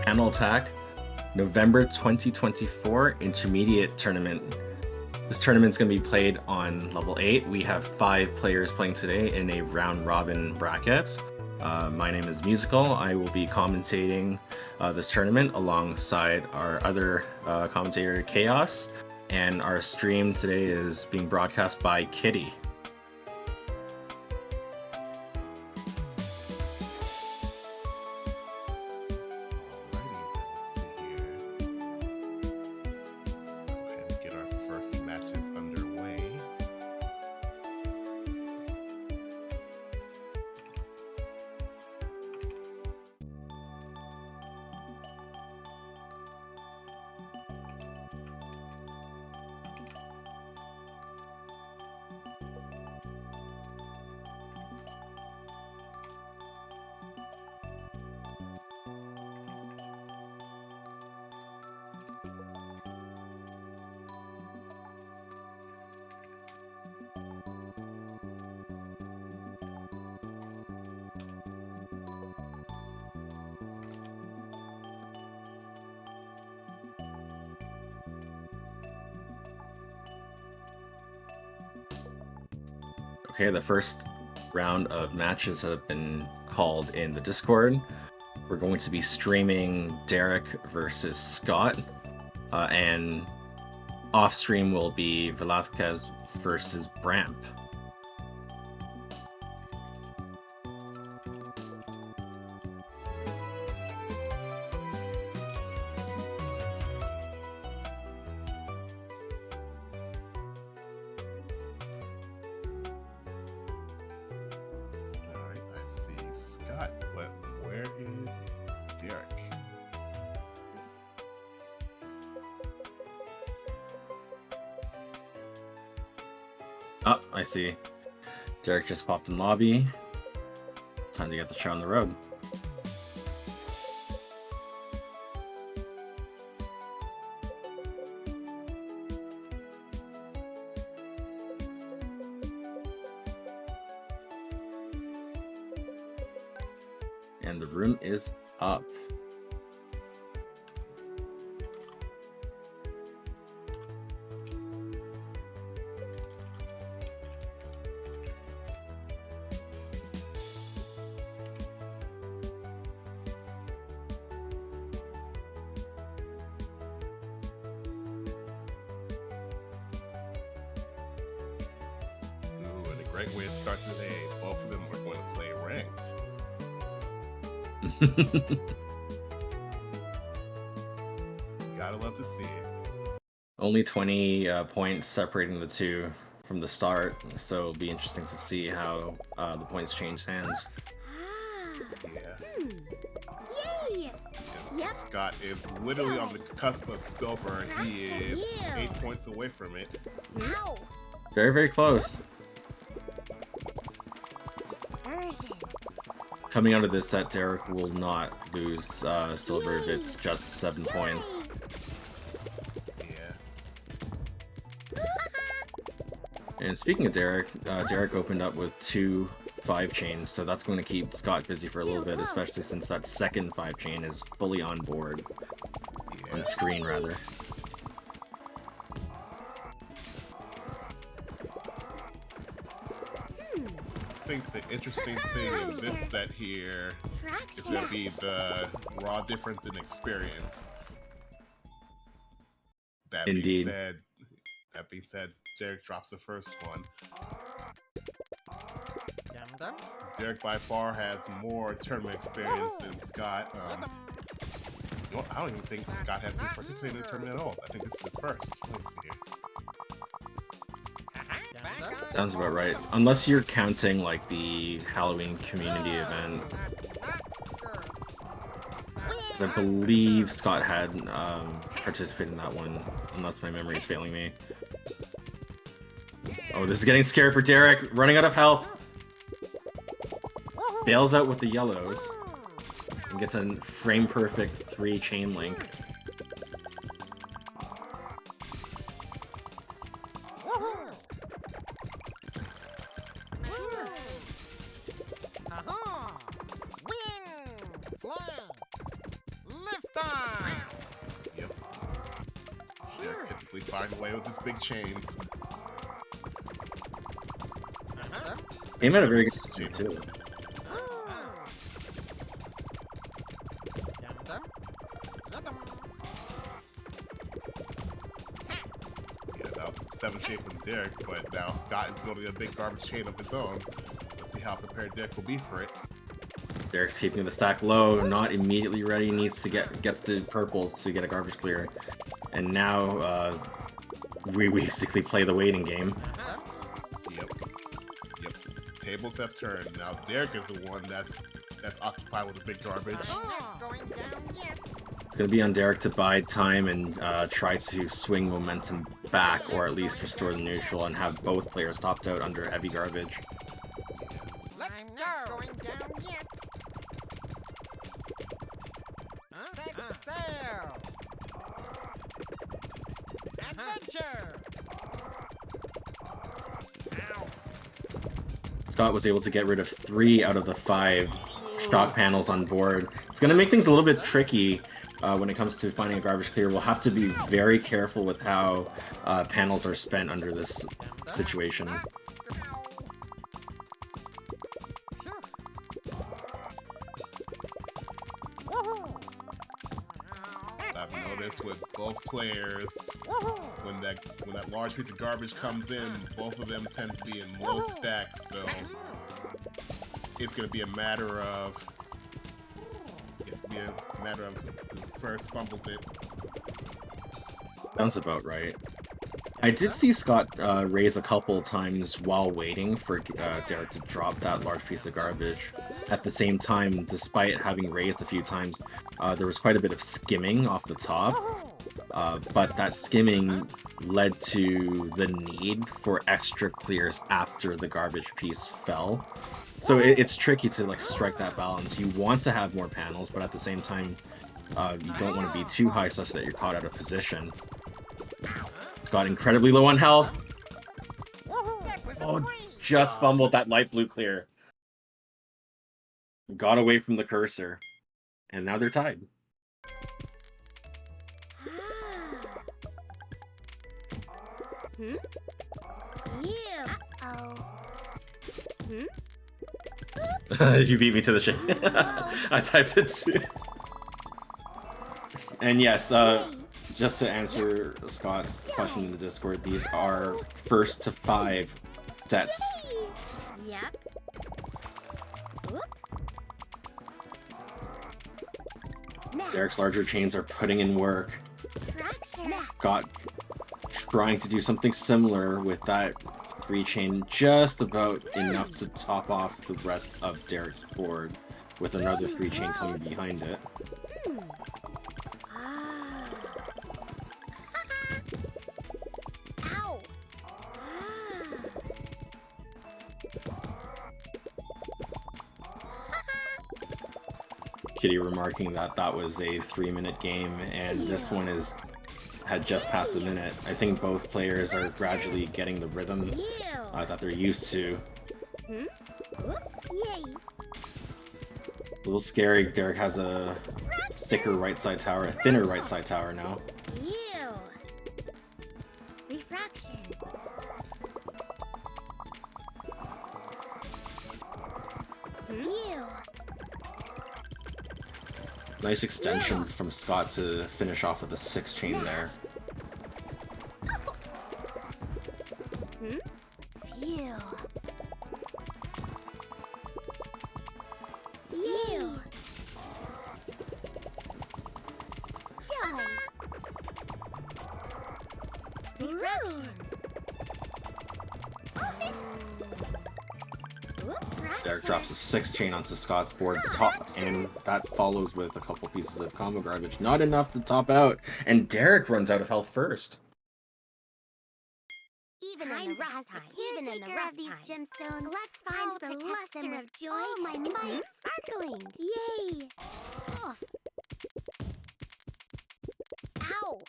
Panel Attack November 2024 Intermediate Tournament. This tournament's going to be played on level 8. We have 5 players playing today in a round-robin bracket. My name is Musical. I will be commentating this tournament alongside our other commentator, Chaos. And our stream today is being broadcast by Kitty. Okay, the first round of matches have been called in the Discord. We're going to be streaming Derek versus Scott, and off stream will be Velazquez versus Bramp. Oh, I see. Derek just popped in lobby. Time to get the show on the road. And the room is up. Great way to start the day. Both of them are going to play ranked. Gotta love to see it. Only 20 points separating the two from the start, so it'll be interesting to see how the points change hands. Yeah. Yep. Scott is literally on the cusp of silver. He is 8 points away from it. Very, very close. Coming out of this set, Derek will not lose silver if it's just 7 points. Yeah. And speaking of Derek, Derek opened up with 2 5-chains, so that's going to keep Scott busy for a little bit, especially since that second 5-chain is fully on board. Yeah. On screen, rather. I think the interesting thing in this set here is going to be the raw difference in experience. That Indeed. being said, Derek drops the first one. Derek by far has more tournament experience than Scott. You know, I don't even think Scott has been participating in the tournament at all. I think this is his first. Let me see here. Sounds about right. Unless you're counting like the Halloween community event. Because I believe Scott had participated in that one, unless my memory is failing me. Oh, this is getting scary for Derek. Running out of health. Bails out with the yellows. And gets a frame-perfect 3 chain link. Yep. Derek typically find a way with his big chains. He made a very good chain too. Yeah, that was 7 chain from Derek, but now Scott is building a big garbage chain of his own. Let's see how prepared Derek will be for it. Derek's keeping the stack low, not immediately ready, needs to gets the purples to get a garbage clear. And now we basically play the waiting game. Yep. Tables have turned. Now Derek is the one that's occupied with the big garbage. It's going to be on Derek to bide time and try to swing momentum back, or at least restore the neutral and have both players topped out under heavy garbage. I'm not going down yet. Set sail. Adventure. Ow. Scott was able to get rid of 3 out of the 5 shock panels on board. It's going to make things a little bit tricky when it comes to finding a garbage clear. We'll have to be very careful with how panels are spent under this situation. I've noticed with both players, when that large piece of garbage comes in, both of them tend to be in low stacks, so it's gonna be a matter of who first fumbles it. Sounds about right. I did see Scott raise a couple times while waiting for Derek to drop that large piece of garbage. At the same time, despite having raised a few times, there was quite a bit of skimming off the top. But that skimming led to the need for extra clears after the garbage piece fell. So it's tricky to like strike that balance. You want to have more panels, but at the same time, you don't want to be too high such that you're caught out of position. Got incredibly low on health. Oh, just fumbled that light blue clear. Got away from the cursor. And now they're tied. You beat me to the shit. I typed it too. And yes, just to answer Scott's question in the Discord, these are 1st to 5 sets. Yep. Oops. Derek's larger chains are putting in work. Scott trying to do something similar with that 3 chain, just about enough to top off the rest of Derek's board, with another 3 chain coming behind it. Ow. Kitty remarking that that was a 3-minute game, and this one had just passed a minute. I think both players are gradually getting the rhythm that they're used to. Oops. Yay. A little scary. Derek has a thicker right side tower, a thinner right side tower now. Refraction. Nice extension from Scott to finish off with a 6 chain there. Derek drops a 6 chain onto Scott's board top, and that follows with a couple pieces of combo garbage. Not enough to top out, and Derek runs out of health first. Even in the rough times, even in the rough these gemstones, let's find the luster of joy. Oh, my new sparkling! Yay! Ugh. Ow!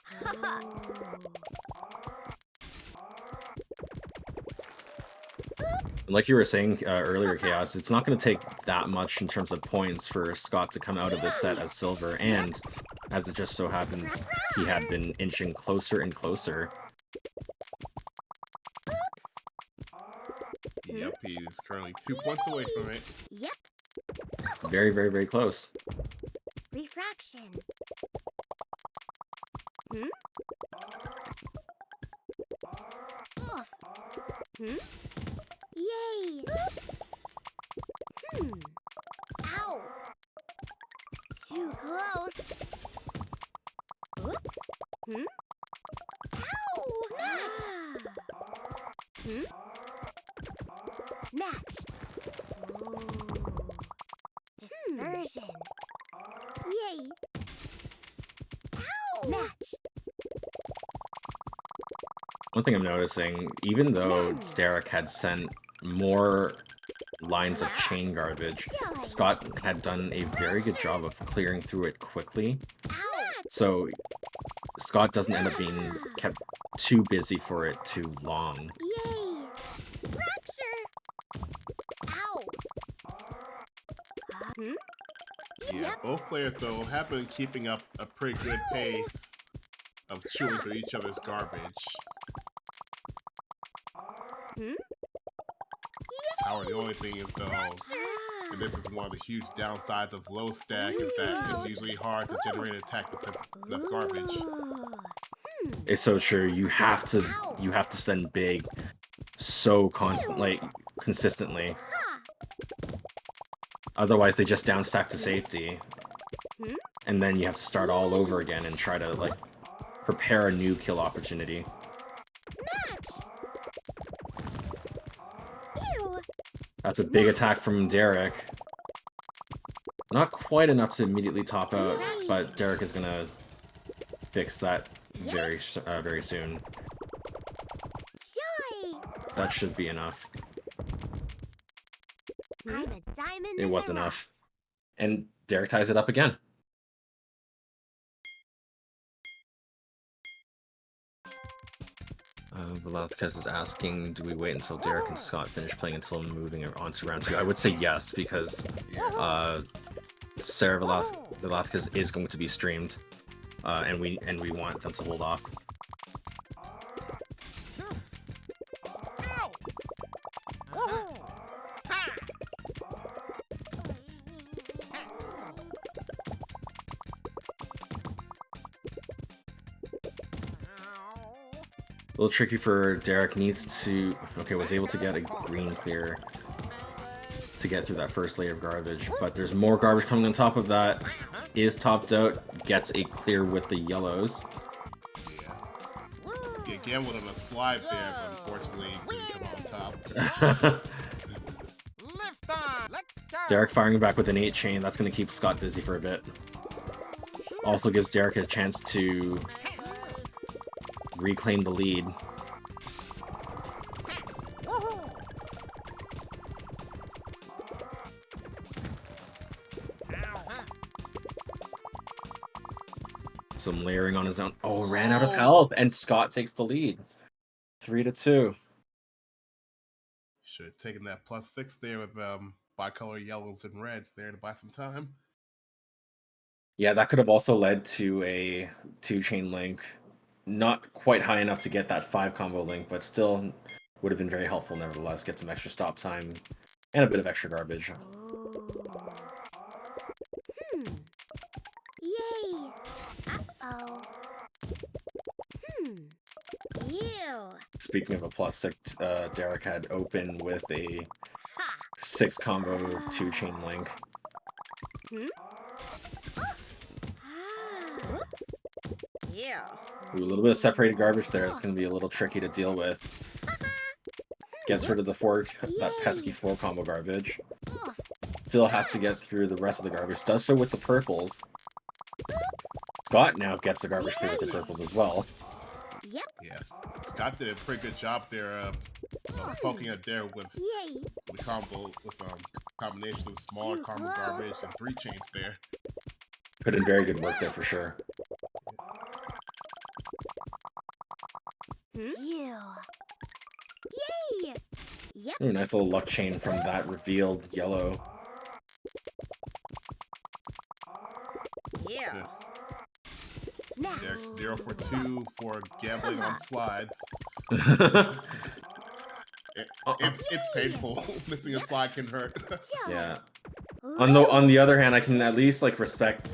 And like you were saying earlier, Chaos, it's not going to take that much in terms of points for Scott to come out of this set as silver, and as it just so happens, he had been inching closer and closer. Yep, he's currently 2 points away from it. Yep. Very, very, very close. Refraction. Ugh. Yay. Oops. Ow. Too close. Oops. Ow. Match. Match. Ooh. Dispersion. Yay. Ow. Match. One thing I'm noticing, even though Derek had sent more lines of chain garbage, Scott had done a very good job of clearing through it quickly. So Scott doesn't end up being kept too busy for it too long. Yay. Fracture. Ow. Yeah, both players though have been keeping up a pretty good pace of chewing through each other's garbage. However, the only thing is though, and this is one of the huge downsides of low stack, is that it's usually hard to generate an attack that's enough garbage. It's so true. You have to send big so consistently. Otherwise, they just downstack to safety, and then you have to start all over again and try to like prepare a new kill opportunity. That's a big attack from Derek. Not quite enough to immediately top out, but Derek is gonna fix that very soon. That should be enough. I'm a diamond. It was enough. And Derek ties it up again. Velazquez is asking, do we wait until Derek and Scott finish playing until moving on to round 2? I would say yes, because Sera Velazquez is going to be streamed, and we want them to hold off. A little tricky for Derek. Needs to... Okay, was able to get a green clear to get through that first layer of garbage, but there's more garbage coming on top of that. Is topped out, gets a clear with the yellows. Yeah, gambled on a slide there, but unfortunately didn't come on top. Lift on. Let's go. Derek firing back with an 8 chain. That's going to keep Scott busy for a bit. Also gives Derek a chance to reclaim the lead. Some layering on his own. Oh, ran out of health, and Scott takes the lead. 3-2. Should have taken that +6 there with bicolor yellows and reds there to buy some time. Yeah, that could have also led to a 2-chain link. Not quite high enough to get that 5 combo link, but still would have been very helpful nevertheless. Get some extra stop time and a bit of extra garbage. Yay. Uh-oh. Ew. Speaking of a +6, Derek had open with a 6 combo 2-chain link. Oops. Yeah. Ooh, a little bit of separated garbage there. It's going to be a little tricky to deal with. Gets rid of the that pesky 4 combo garbage. Still has to get through the rest of the garbage. Does so with the purples. Scott now gets the garbage clear with the purples as well. Yep. Yes, Scott did a pretty good job there of poking at there with the combo with combination of smaller combo garbage and 3 chains there. Put in very good work there for sure. Ew. Yay. Yep. Ooh, nice little luck chain from that revealed yellow. Yeah. Derek's 0 for 2 for gambling on slides. It's painful. Missing a slide can hurt. Yeah. On the other hand, I can at least like respect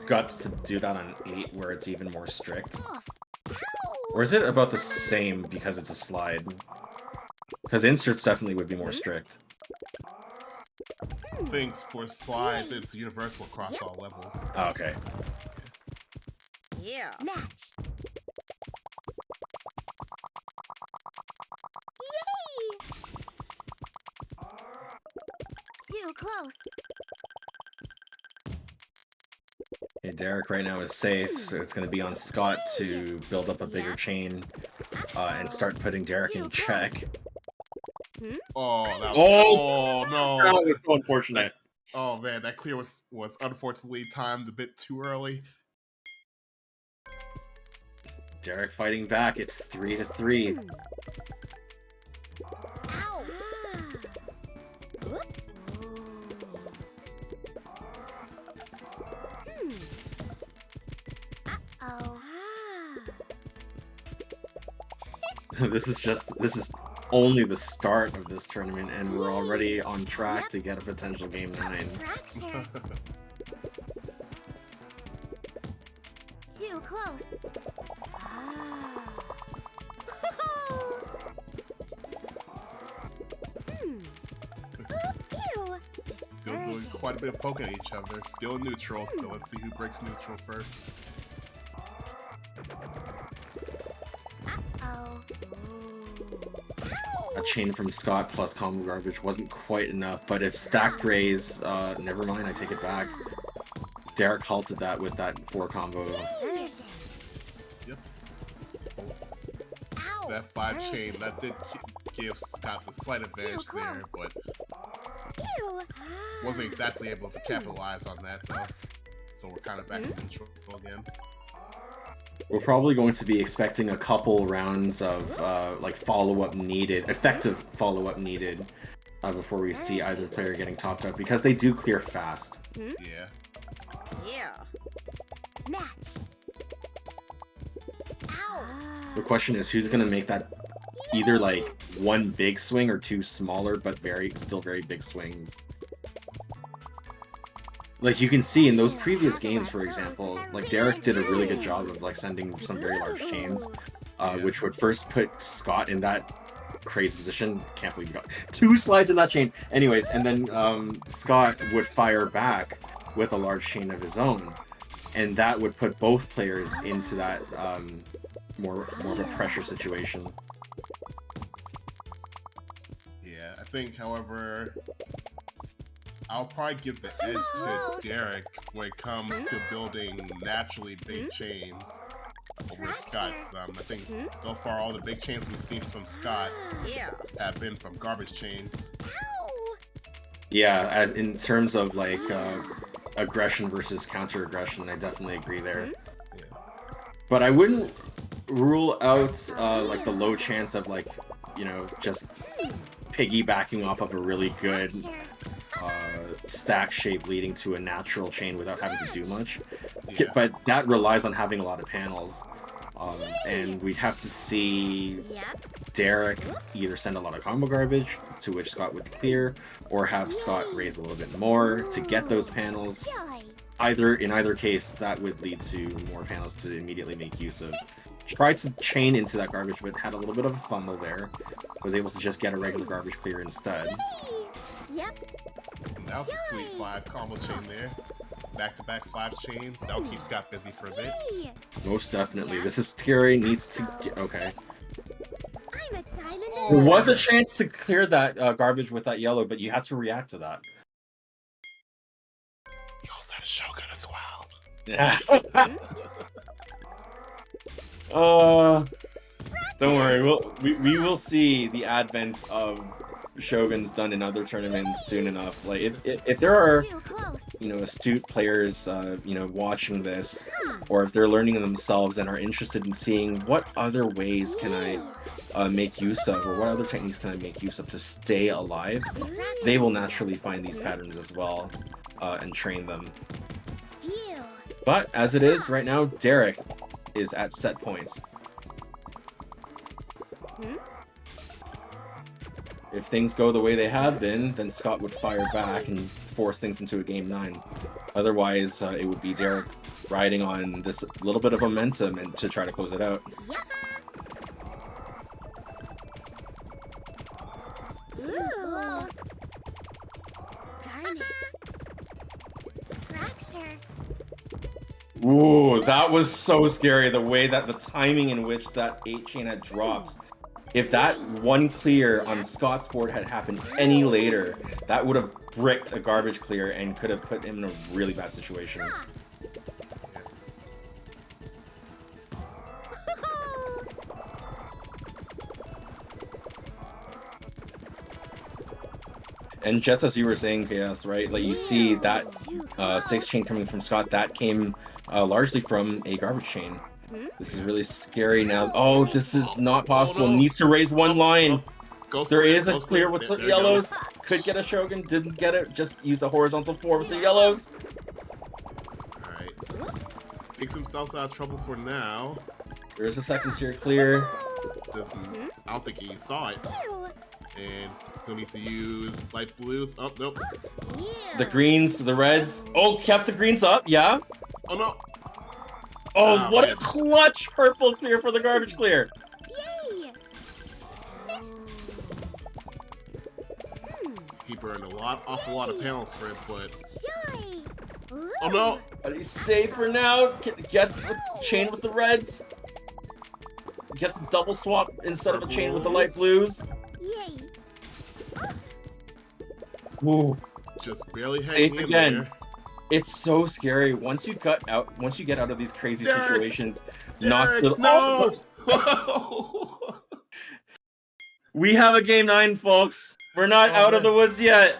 guts to do that on 8 where it's even more strict. Or is it about the same because it's a slide? Because inserts definitely would be more strict. I think for slides, it's universal across all levels. Oh, okay. Yeah. Match. Yay! Too close. Okay, Derek right now is safe, so it's going to be on Scott to build up a bigger chain and start putting Derek in check. Oh, that was, Oh no! That was so unfortunate. Oh man, that clear was unfortunately timed a bit too early. Derek fighting back. It's 3-3. Ow! Oops. Uh-oh. This is only the start of this tournament, and we're already on track to get a potential game 9. Too close. Still doing quite a bit of poking at each other. Still neutral, so let's see who breaks neutral first. A chain from Scott plus combo garbage wasn't quite enough, but if stacked raise, never mind, I take it back. Derek halted that with that 4 combo. Yep. That 5 chain, that did give Scott the slight advantage there, but wasn't exactly able to capitalize on that though. So we're kind of back to neutral again. We're probably going to be expecting a couple rounds of like follow-up needed, effective follow-up needed, before we see either player getting topped up, because they do clear fast. Yeah. Yeah. Match. Ow. The question is, who's going to make that either like one big swing or 2 smaller but still very big swings? Like you can see in those previous games, for example, like Derek did a really good job of like sending some very large chains, which would first put Scott in that crazy position. Can't believe he got 2 slides in that chain. Anyways, and then Scott would fire back with a large chain of his own, and that would put both players into that more of a pressure situation. Yeah, I think, however, I'll probably give the edge to Derek when it comes to building naturally big chains over Scott. I think so far all the big chains we've seen from Scott have been from garbage chains. Yeah, in terms of like aggression versus counter-aggression, I definitely agree there. Yeah. But I wouldn't rule out like the low chance of like, you know, just piggybacking off of a really good stack shape leading to a natural chain without having to do much. Yeah. But that relies on having a lot of panels. And we'd have to see Derek either send a lot of combo garbage, to which Scott would clear, or have Scott raise a little bit more to get those panels. In either case, that would lead to more panels to immediately make use of. Tried to chain into that garbage, but had a little bit of a fumble there. Was able to just get a regular garbage clear instead. And that was a sweet 5 combo chain there. Back-to-back 5 chains. That'll keep Scott busy for a bit. Most definitely. This is scary. Needs to get... Okay. I'm a diamond. There was a chance to clear that garbage with that yellow, but you had to react to that. You also had a Shogun as well. Yeah. Don't worry. We will see the advent of Shoguns done in other tournaments soon enough. Like if there are, you know, astute players, you know, watching this, or if they're learning themselves and are interested in seeing what other ways can I make use of, or what other techniques can I make use of to stay alive, they will naturally find these patterns as well and train them. But as it is right now, Derek is at set points. If things go the way they have been, then Scott would fire back and force things into a game 9. Otherwise, it would be Derek riding on this little bit of momentum and to try to close it out. Ooh. Darn it. Fracture. Ooh, that was so scary. The way that the timing in which that 8 chain had dropped. If that one clear on Scott's board had happened any later, that would have bricked a garbage clear and could have put him in a really bad situation. And just as you were saying, Chaos, right? Like you see that 6 chain coming from Scott, that came largely from a garbage chain. This is really scary now. Oh, this is not possible. Needs to raise one line. There is a clear with the yellows. Could get a Shogun, didn't get it. Just use a horizontal 4 with the yellows. Alright. Takes himself out of trouble for now. There's a second tier clear. I don't think he saw it. And he'll need to use light blues. Oh, nope. The greens, the reds. Oh, kept the greens up, yeah. Oh, no. Oh, what a clutch purple clear for the garbage clear. Yay! He burned awful lot of panels for it, but... Joy! Oh, no. But he's safe for now. Gets the chain with the reds. Gets a double swap instead of a chain with the light blues. Yay! Ooh. Just barely Safe hanging in again. there. It's so scary once you get out of these crazy situations. Derek, Not no! Oh! We have a game 9, folks. We're not out of the woods yet.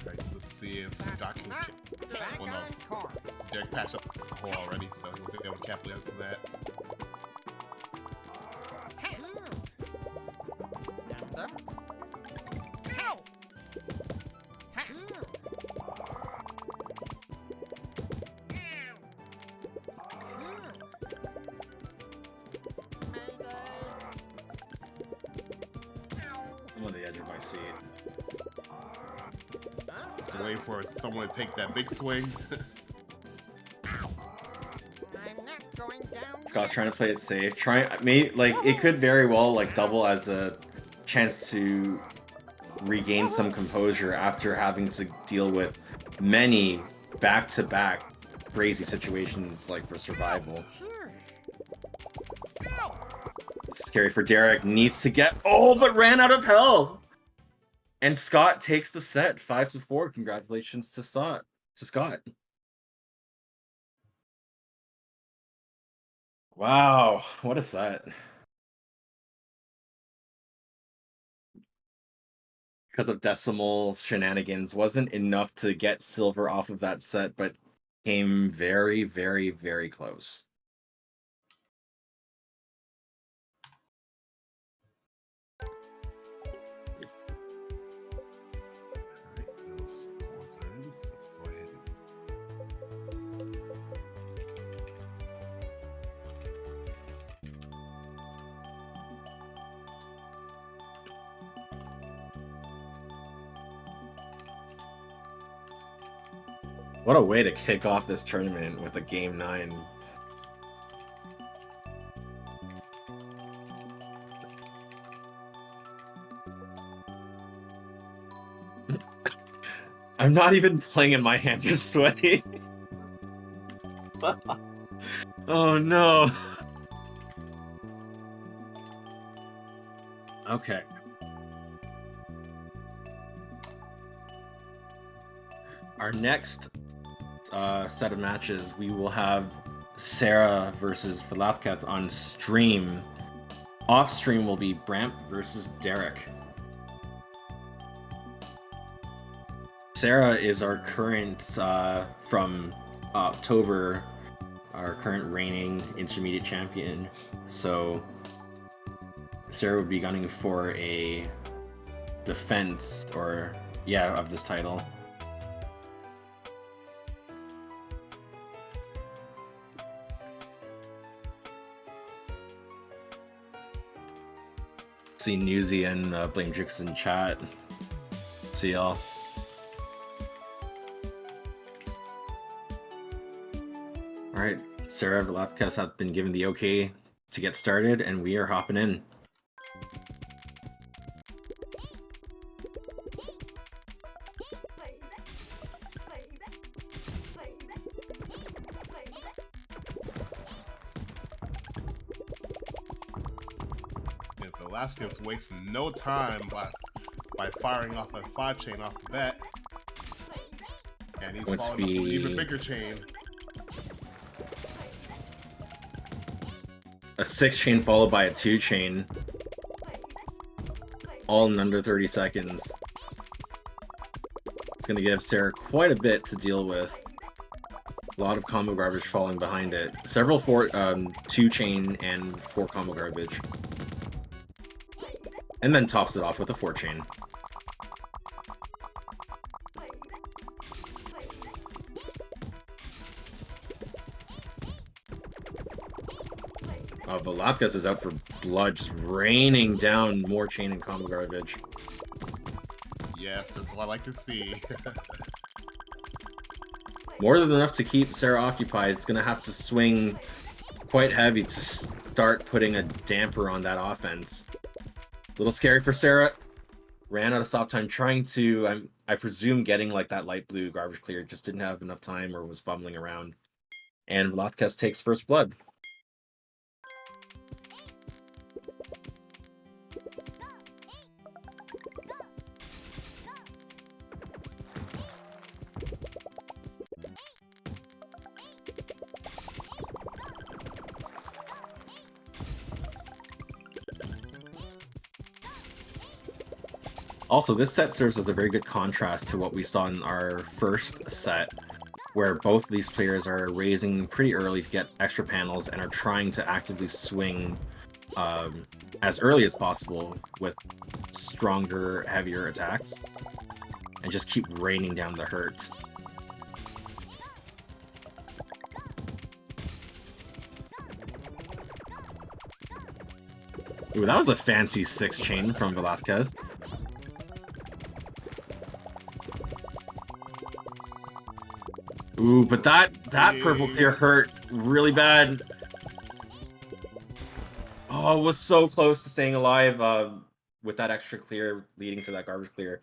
Right, let's see if Scott can... Oh, no. Derek patched up the hole already, so he was able to capitalize on that. I'm on the edge of my seat. Just waiting for someone to take that big swing. Scott's trying to play it safe. It could very well like double as a chance to regain some composure after having to deal with many back-to-back crazy situations like for survival. It's scary for Derek. Needs to get but ran out of health. And Scott takes the set 5-4. Congratulations to Scott. Wow, what a set. Because of decimal shenanigans, wasn't enough to get silver off of that set, but came very, very, very close. What a way to kick off this tournament with a game 9. I'm not even playing and my hands are sweaty. Oh no. Okay. Our next set of matches, we will have Sera versus Velazquez on stream. Off stream will be Bramp versus Derek. Sera is our current from October our current reigning intermediate champion. So Sera would be gunning for a defense, or yeah, of this title. See Newsy and Blame Jix in chat. See y'all. Alright, Sera Velazquez has been given the okay to get started, and we are hopping in. Velazquez wasting no time by firing off a 5-chain off the bat. And he's following up with an even bigger chain. A 6-chain followed by a 2-chain. All in under 30 seconds. It's going to give Sera quite a bit to deal with. A lot of combo garbage falling behind it. Several 2-chain and 4 combo garbage. And then tops it off with a 4-chain. Velazquez is out for blood, just raining down more chain and combo garbage. Yes, that's what I like to see. More than enough to keep Sera occupied. It's going to have to swing quite heavy to start putting a damper on that offense. A little scary for Sera. Ran out of stop time trying to, I presume, getting like that light blue garbage clear. Just didn't have enough time or was fumbling around. And Velazquez takes first blood. Also, this set serves as a very good contrast to what we saw in our first set, where both of these players are raising pretty early to get extra panels and are trying to actively swing as early as possible with stronger, heavier attacks, and just keep raining down the hurt. Ooh, that was a fancy 6-chain from Velazquez. Ooh, but that purple clear hurt really bad. Oh, it was so close to staying alive with that extra clear leading to that garbage clear.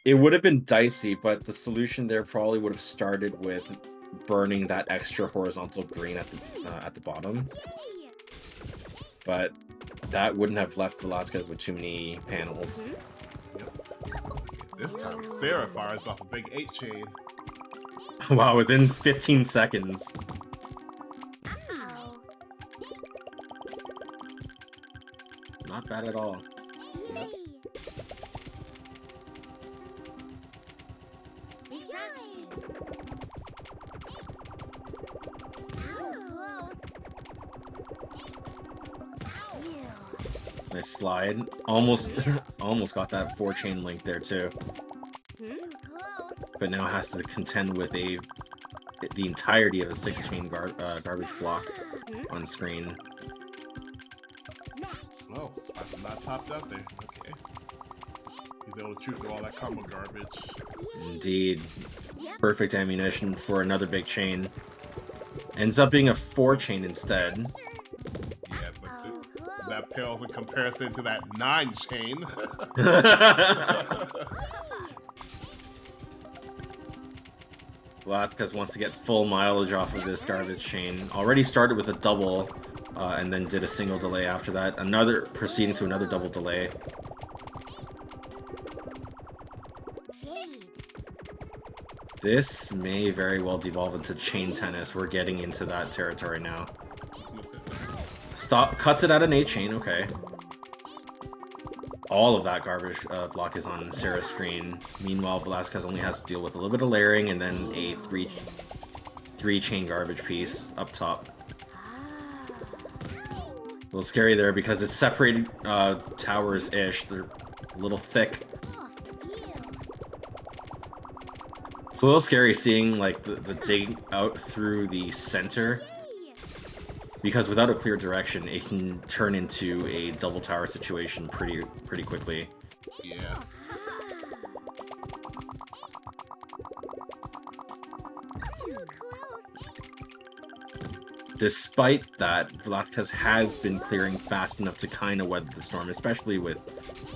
It would have been dicey, but the solution there probably would have started with burning that extra horizontal green at the bottom. But that wouldn't have left Velazquez with too many panels. This time, Sera fires off a big 8-chain. Wow, within 15 seconds. Ow. Not bad at all. Yay. Destruction. Ow, close. Ew. Nice slide. Almost got that 4-chain link there too. But now has to contend with the entirety of a 6-chain garbage block on screen. Oh, Spice is not topped out there. Okay. He's able to chew through all that combo garbage. Indeed. Perfect ammunition for another big chain. Ends up being a 4-chain instead. Yeah, but that pales in comparison to that 9-chain. Velazquez wants to get full mileage off of this garbage chain. Already started with a double, and then did a single delay after that. Proceeding to another double delay. This may very well devolve into chain tennis. We're getting into that territory now. Cuts it at an 8-chain, okay. All of that garbage block is on Sera's screen. Meanwhile, Velazquez only has to deal with a little bit of layering and then a 3-chain garbage piece up top. A little scary there because it's separated towers-ish. They're a little thick. It's a little scary seeing like the dig out through the center, because without a clear direction, it can turn into a double tower situation pretty quickly. Yeah. Despite that, Velazquez has been clearing fast enough to kind of weather the storm, especially with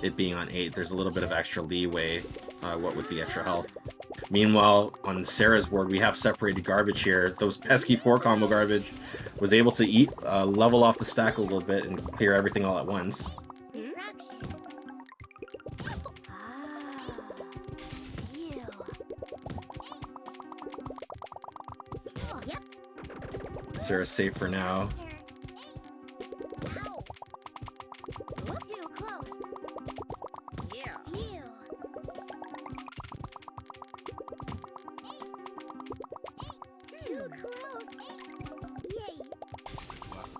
it being on 8. There's a little bit of extra leeway, what with the extra health. Meanwhile, on Sera's board, we have separated garbage here. Those pesky 4-combo garbage was able to level off the stack a little bit and clear everything all at once. Sera's safe for now.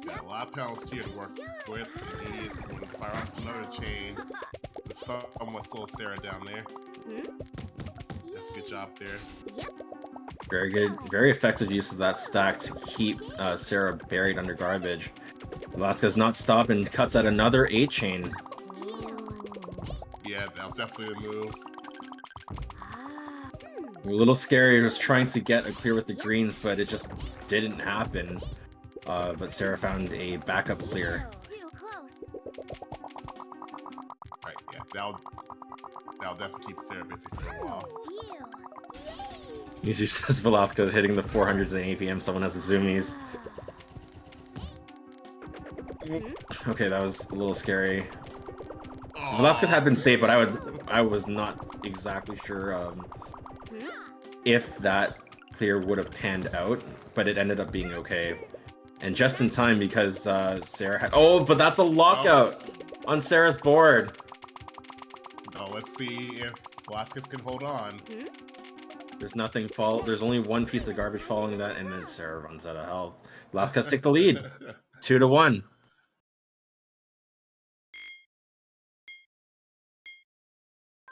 Got a lot of panels here to work with. He's going to fire off another chain. There's somewhat slow Sera down there. That's a good job there. Very good. Very effective use of that stack to keep Sera buried under garbage. Velazquez not stopping, cuts out another 8-chain. Yeah, that was definitely a move. A little scary. It was trying to get a clear with the greens, but it just didn't happen. But Sera found a backup clear. Right, yeah, that'll definitely keep Sera busy for a while. Easy says Velazquez hitting the 400s in APM. Someone has the zoomies. Okay, that was a little scary. Velazquez had been safe, but I was not exactly sure if that clear would have panned out, but it ended up being okay. And just in time because Sera had... Oh, but that's a lockout on Sera's board. Oh, let's see if Velazquez can hold on. There's nothing there's only one piece of garbage following that, and then Sera runs out of health. Velazquez take the lead. 2-1.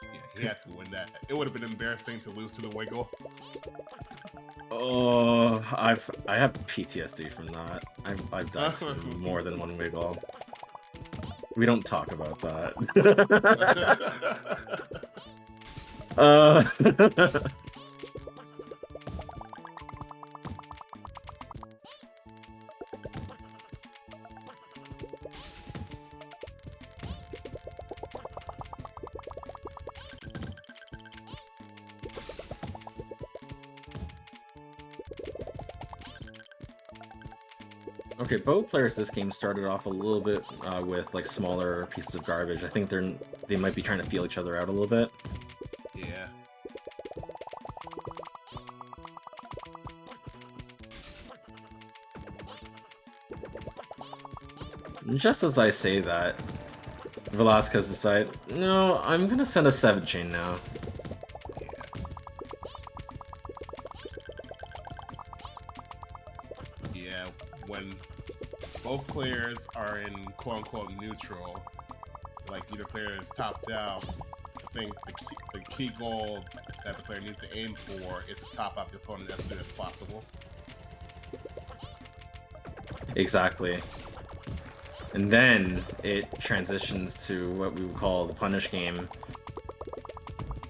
Yeah, he had to win that. It would have been embarrassing to lose to the Wiggle. Oh, I have PTSD from that. I've done more than one Wiggle. We don't talk about that. Okay, both players this game started off a little bit with like smaller pieces of garbage. I think they might be trying to feel each other out a little bit. Yeah. Just as I say that, Velazquez decided, no, I'm gonna send a 7-chain now. Yeah, when both players are in quote-unquote neutral, like either player is topped out, I think the key goal that the player needs to aim for is to top out the opponent as soon as possible. Exactly. And then it transitions to what we would call the punish game,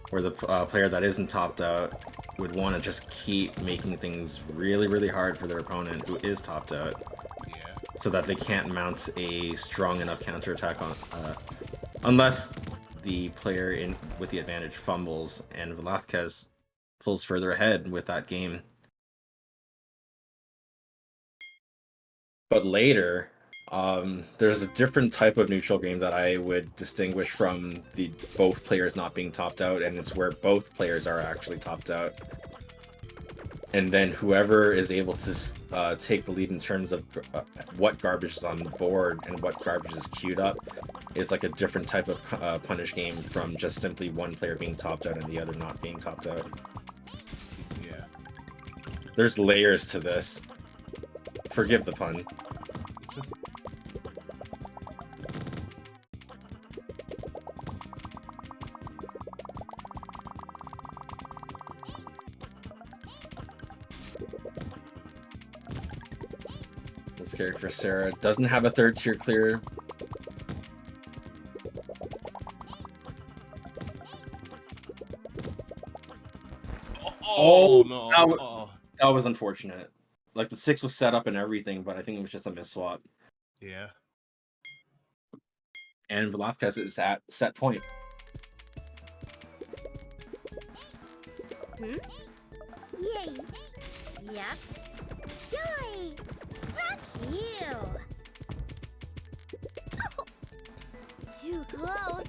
where the player that isn't topped out would want to just keep making things really, really hard for their opponent who is topped out, so that they can't mount a strong enough counterattack on, unless the player with the advantage fumbles and Velazquez pulls further ahead with that game. But later, there's a different type of neutral game that I would distinguish from the both players not being topped out, and it's where both players are actually topped out. And then whoever is able to take the lead in terms of what garbage is on the board and what garbage is queued up is like a different type of punish game from just simply one player being topped out and the other not being topped out. Yeah. There's layers to this. Forgive the pun. This character Sera doesn't have a third tier clear. Oh no! That was unfortunate. Like the 6 was set up and everything, but I think it was just a miss swap. Yeah. And Velazquez is at set point. Yay! Yep. Joy! Rock you! Oh. Too close.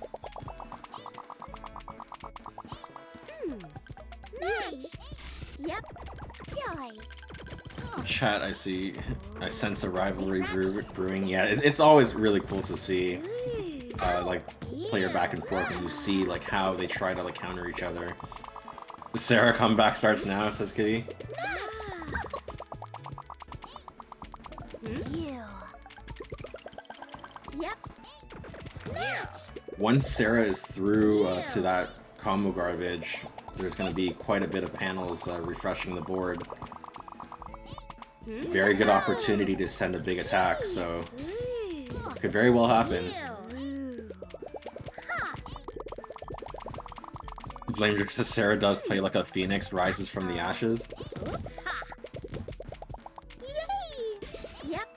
Match! Yep. Joy! Chat, I sense a rivalry brewing. Yeah, it's always really cool to see, like, player back and forth, and you see, like, how they try to, like, counter each other. The Sera comeback starts now, says Kitty. Yep. Once Sera is through to that combo garbage, there's going to be quite a bit of panels refreshing the board. Very good opportunity to send a big attack, so could very well happen. Blamedrick says Sera does play like a phoenix rises from the ashes. Yay! Yep.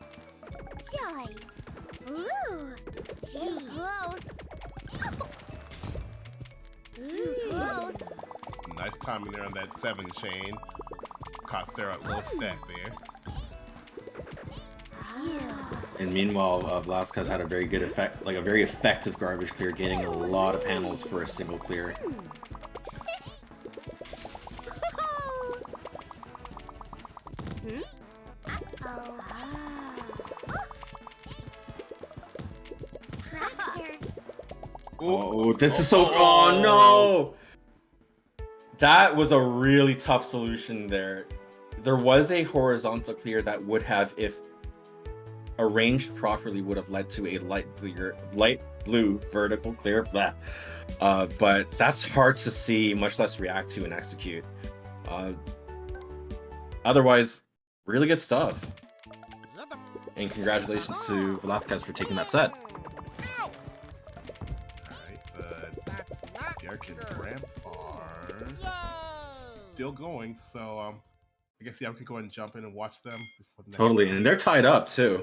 Joy. Ooh. Too close. Too close. Nice timing there on that 7 chain. Caught Sera a little stack there. And meanwhile, Velazquez had a very good effect, like a very effective garbage clear, getting a lot of panels for a single clear. Oh, this is so. Oh no! That was a really tough solution there. There was a horizontal clear that would have, if arranged properly, would have led to a light blue vertical clear. Blah. But that's hard to see, much less react to and execute. Otherwise, really good stuff. And congratulations to Velazquez for taking that set. Derek and Bramp are still going, so I guess yeah, we can go ahead and jump in and watch them before the next Totally, and they're tied up too.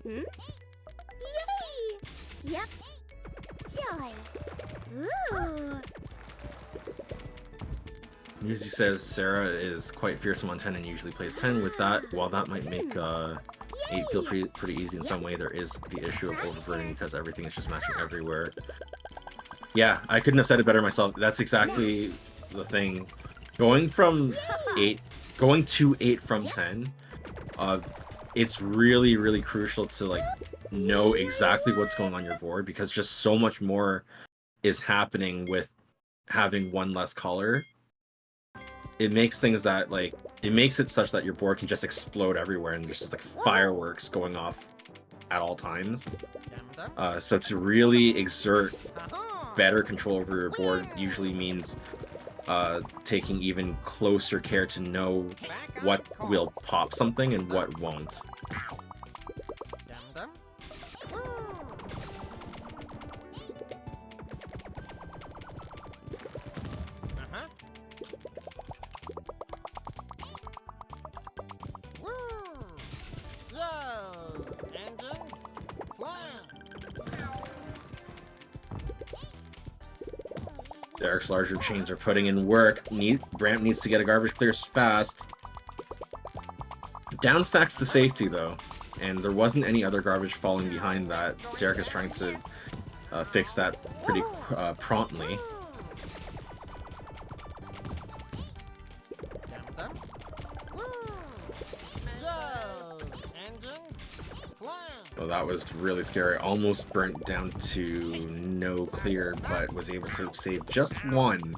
Yay! Yep. Joy. Ooh. Musi says Sera is quite fearsome on 10 and usually plays 10. With that, while that might make 8 feel pretty easy in some way, there is the issue of overburning because everything is just matching everywhere. Yeah, I couldn't have said it better myself. That's exactly the thing. Going to 8 from 10, it's really crucial to like know exactly what's going on your board, because just so much more is happening with having one less color. It makes things that like it makes it such that your board can just explode everywhere and there's just like fireworks going off at all times. So to really exert better control over your board usually means taking even closer care to know what will pop something and what won't. Derek's larger chains are putting in work. Bramp needs to get a garbage clear fast. Down stacks to safety though, and there wasn't any other garbage falling behind that. Derek is trying to fix that pretty promptly. So that was really scary. Almost burnt down to no clear, but was able to save just one.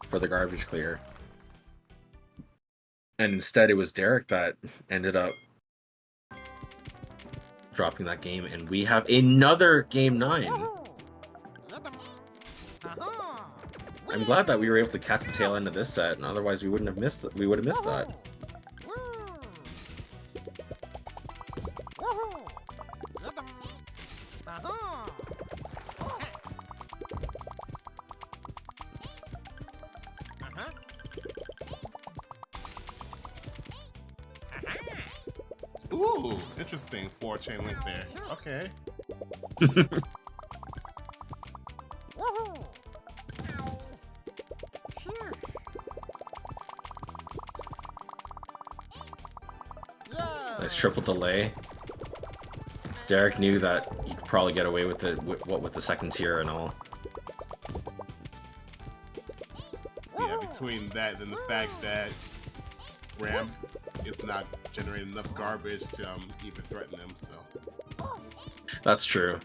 for the garbage clear. And instead, it was Derek that ended up dropping that game, and we have another game 9. I'm glad that we were able to catch the tail end of this set, and otherwise we wouldn't have missed. We would have missed that. Ooh, interesting 4-chain link there. Okay. Nice triple delay. Derek knew that you could probably get away with it, with the second tier and all. Yeah, between that and the fact that Bramp is not generating enough garbage to even threaten him, so. That's true.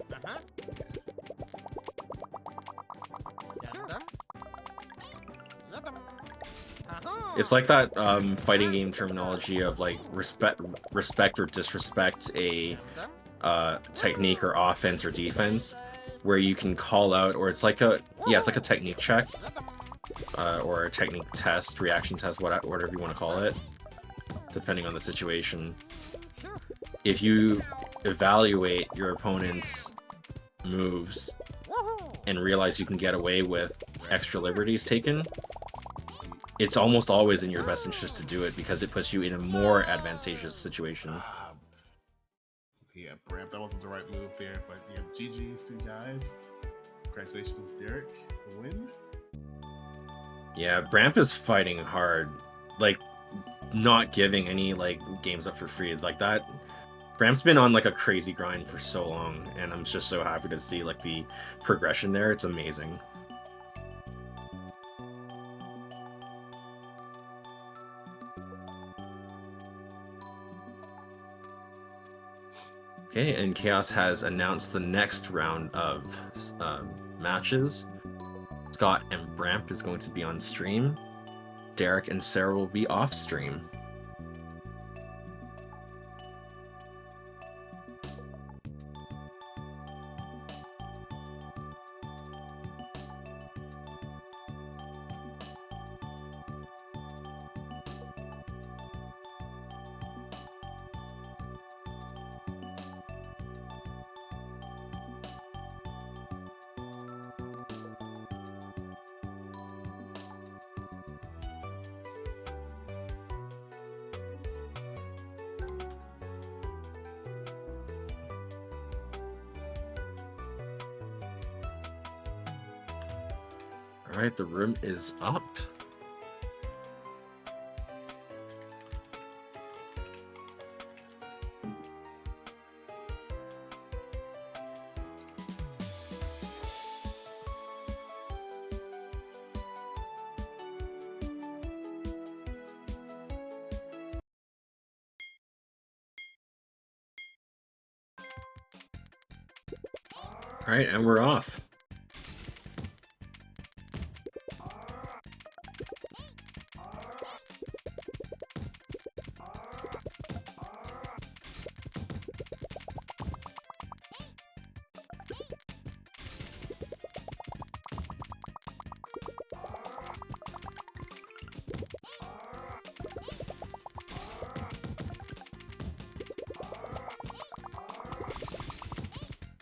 It's like that fighting game terminology of like respect or disrespect a technique or offense or defense, where you can call out, or it's like a technique check, or a technique test, reaction test, whatever you want to call it, depending on the situation. If you evaluate your opponent's moves and realize you can get away with extra liberties taken, it's almost always in your best interest to do it because it puts you in a more advantageous situation. Yeah, Bramp, that wasn't the right move there, but yeah, GG's to you guys. Congratulations, Derek, the win. Yeah, Bramp is fighting hard, like not giving any like games up for free like that. Bramp's been on like a crazy grind for so long, and I'm just so happy to see like the progression there. It's amazing. Okay, and Chaos has announced the next round of matches. Scott and Bramp is going to be on stream. Derek and Sera will be off stream. All right, the room is up. All right, and we're off.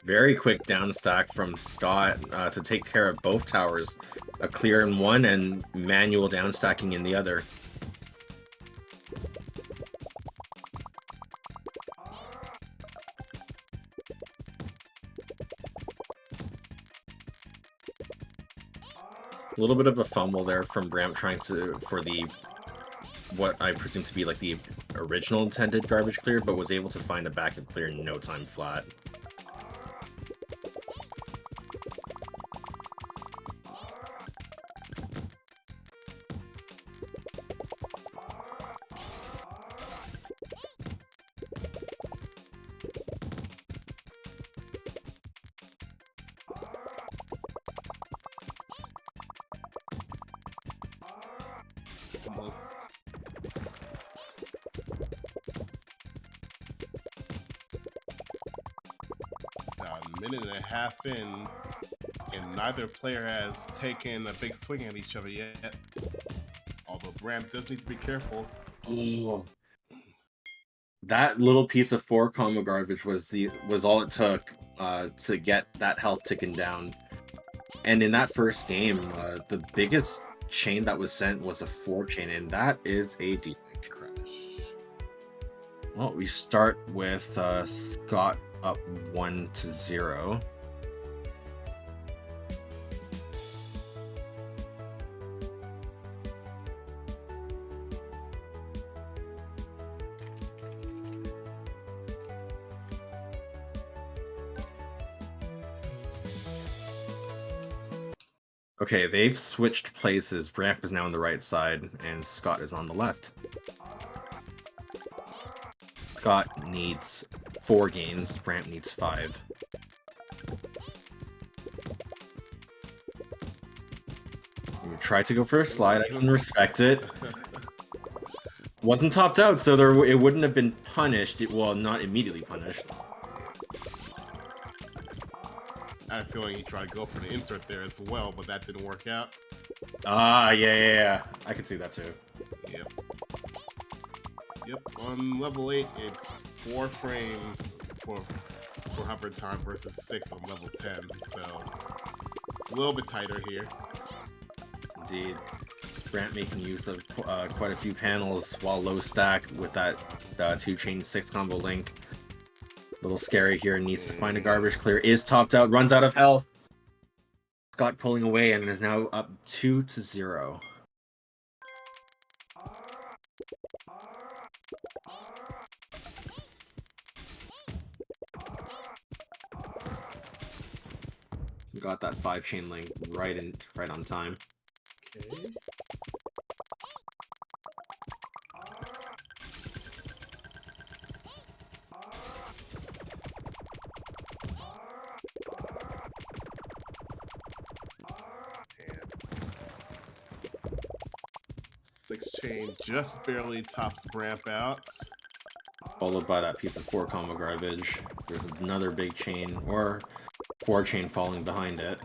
Very quick down stack from Scott to take care of both towers. A clear in one and manual down stacking in the other. A little bit of a fumble there from Bramp trying to, for the, what I presume to be like the original intended garbage clear, but was able to find a backup clear in no time flat. Almost. About a minute and a half in, and neither player has taken a big swing at each other yet. Although Bramp does need to be careful. Oh. That little piece of 4 combo garbage was all it took to get that health ticking down. And in that first game, the biggest chain that was sent was a 4 chain, and that is a deep crash. Well, we start with Scott up 1-0. Okay, they've switched places. Bramp is now on the right side, and Scott is on the left. Scott needs 4 gains, Bramp needs 5. We tried to go for a slide, I can respect it. Wasn't topped out, so it wouldn't have been punished. Well, not immediately punished. I have a feeling he tried to go for the insert there as well, but that didn't work out. Ah, yeah. I can see that too. Yep. On level 8, it's 4 frames for hover time versus 6 on level 10, so it's a little bit tighter here. Indeed. Bramp making use of quite a few panels while low stack with that 2-chain 6 combo link. A little scary here, needs to find a garbage clear. Is topped out, runs out of health. Scott pulling away and is now up 2-0. Got that 5-chain link right on time. Okay. Six chain just barely tops Bramp out. Followed by that piece of 4 combo garbage. There's another big chain, or 4 chain falling behind it.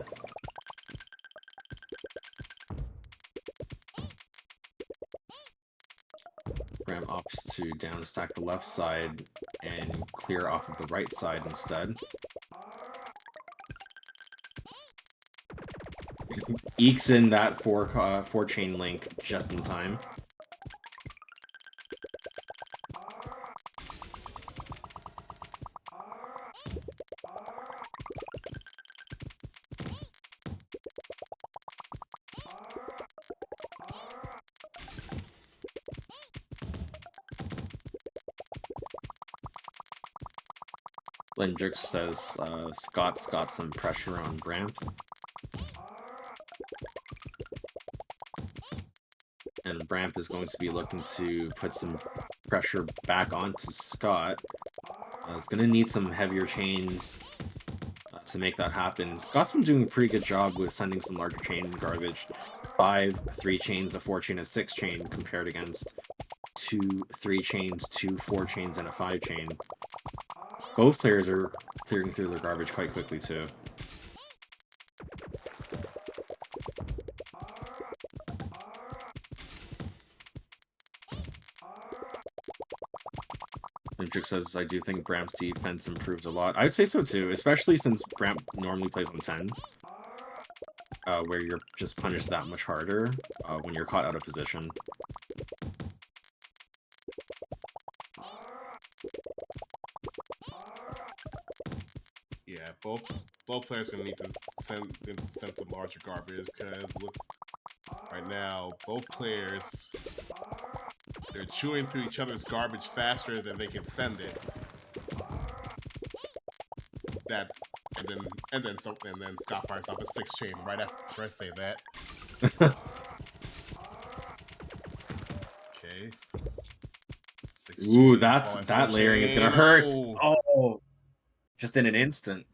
Bramp opts to down stack the left side and clear off of the right side instead. Ekes in that 4 chain link just in time. Lindrix says Scott's got some pressure on Bramp. And Bramp is going to be looking to put some pressure back onto Scott. It's going to need some heavier chains to make that happen. Scott's been doing a pretty good job with sending some larger chain garbage. 5 3 chains, a 4 chain, a 6 chain, compared against 2 3 chains, 2 4 chains, and a 5 chain. Both players are clearing through their garbage quite quickly, too. Lindrix says, I do think Bramp's defense improved a lot. I would say so, too, especially since Bramp normally plays on 10. Where you're just punished that much harder when you're caught out of position. Yeah, both players are gonna need to send some larger garbage because looks right now both players they're chewing through each other's garbage faster than they can send it. And then Scott fires off a 6 chain right after I say that. Okay. Ooh, that layering is gonna hurt. Oh, just in an instant.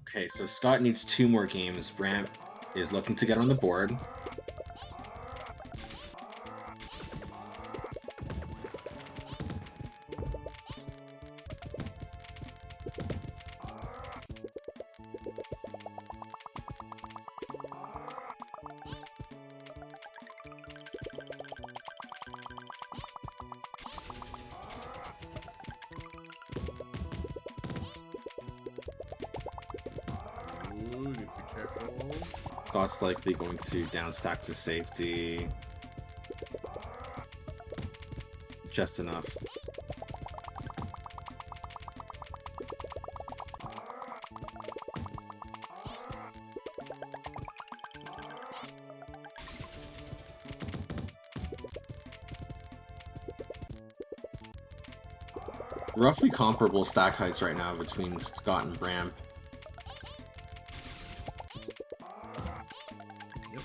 Okay, so Scott needs 2 more games. Bramp is looking to get on the board. Ooh, needs to be careful. Scott's likely going to down stack to safety. Just enough. Roughly comparable stack heights right now between Scott and Bramp. Yep.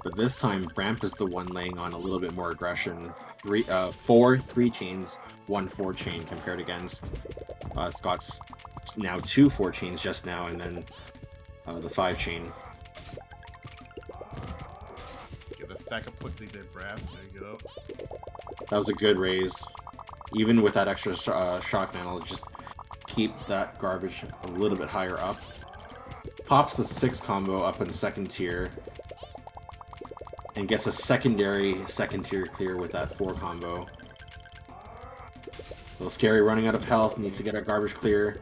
But this time, Bramp is the one laying on a little bit more aggression. 4 3-chains, 1 4-chain compared against Scott's now 2 4-chains just now, and then the 5-chain. Get the stack up quickly there, Bramp. There you go. That was a good raise. Even with that extra shock mantle, just keep that garbage a little bit higher up. Pops the 6 combo up in second tier. And gets a secondary second tier clear with that 4 combo. A little scary, running out of health, needs to get a garbage clear.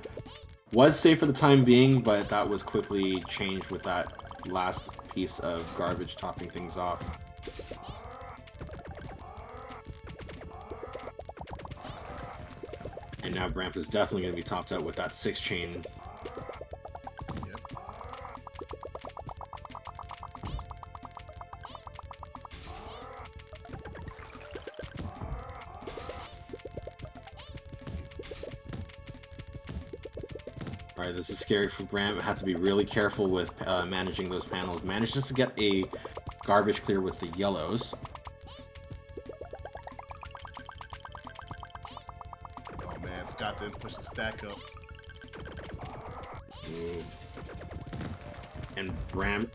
Was safe for the time being, but that was quickly changed with that last piece of garbage topping things off. And now Bramp is definitely going to be topped out with that 6-chain. Yep. Alright, this is scary for Bramp. Had to be really careful with managing those panels. Managed just to get a garbage clear with the yellows. Oh man, Scott didn't push the stack up. Ooh. And Bramp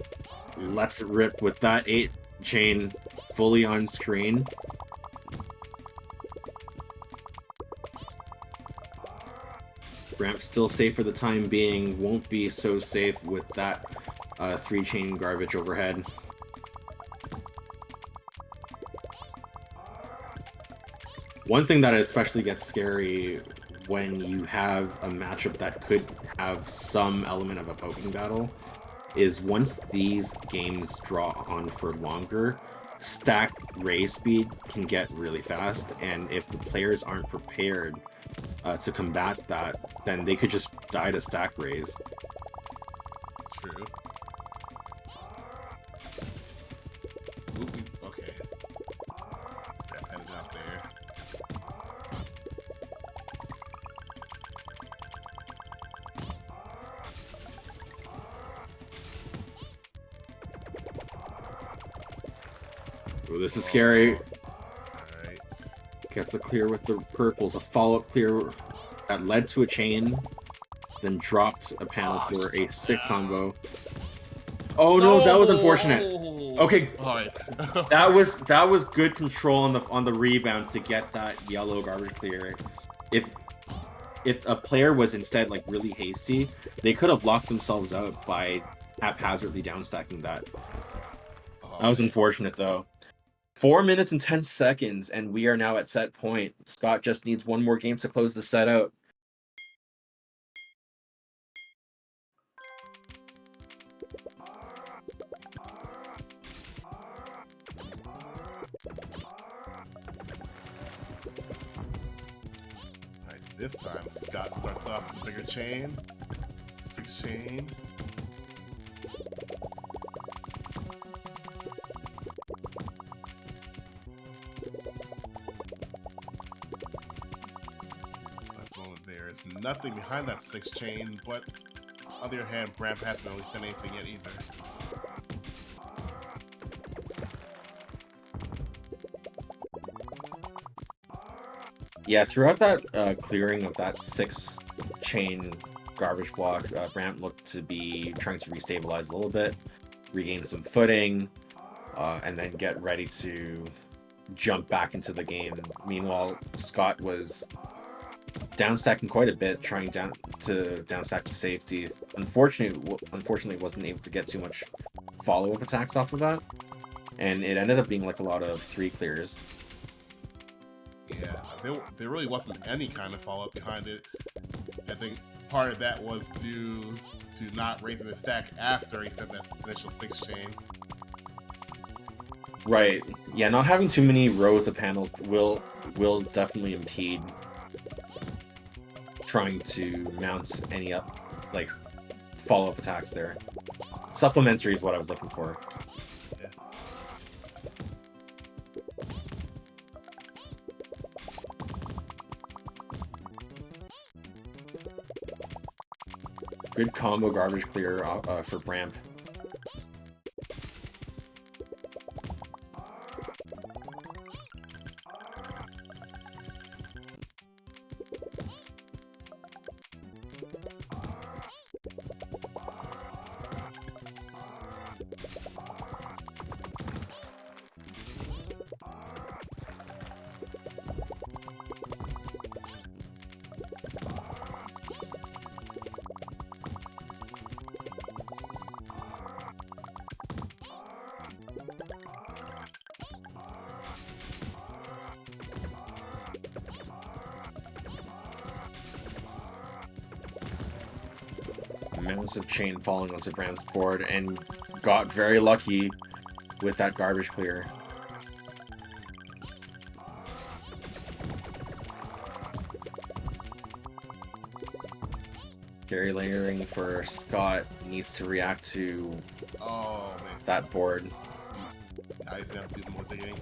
lets it rip with that 8-chain fully on screen. Bramp still safe for the time being, won't be so safe with that 3-chain garbage overhead. One thing that especially gets scary when you have a matchup that could have some element of a poking battle is once these games draw on for longer, stack raise speed can get really fast, and if the players aren't prepared to combat that, then they could just die to stack raise. True. Ooh, okay. Bramp heading out there. Ooh, this is scary. Alright. Gets a clear with the purples, a follow-up clear that led to a chain, then dropped a panel for a 6 combo. Oh no, that was unfortunate. Okay, Alright. that was good control on the rebound to get that yellow garbage clear. If a player was instead like really hasty, they could have locked themselves out by haphazardly downstacking that. That was unfortunate though. 4 minutes and 10 seconds, and we are now at set point. Scott just needs one more game to close the set out. Alright, this time Scott starts off with a bigger chain. 6-chain. There is nothing behind that 6-chain, but on the other hand, Bramp hasn't really said anything yet either. Yeah, throughout that clearing of that 6-chain garbage block, Bramp looked to be trying to restabilize a little bit, regain some footing, and then get ready to jump back into the game. Meanwhile, Scott was downstacking quite a bit, trying to downstack to safety. Unfortunately, wasn't able to get too much follow-up attacks off of that, and it ended up being like a lot of 3 clears. Yeah, there really wasn't any kind of follow-up behind it. I think part of that was due to not raising the stack after he set that initial 6-chain. Right. Yeah, not having too many rows of panels will definitely impede trying to mount any like follow-up attacks there. Supplementary is what I was looking for. Yeah. Good combo garbage clear for Bramp. Massive chain falling onto Bramp's board, and got very lucky with that garbage clear. Scary layering for Scott, needs to react to that board. Now he's gonna have to do more digging.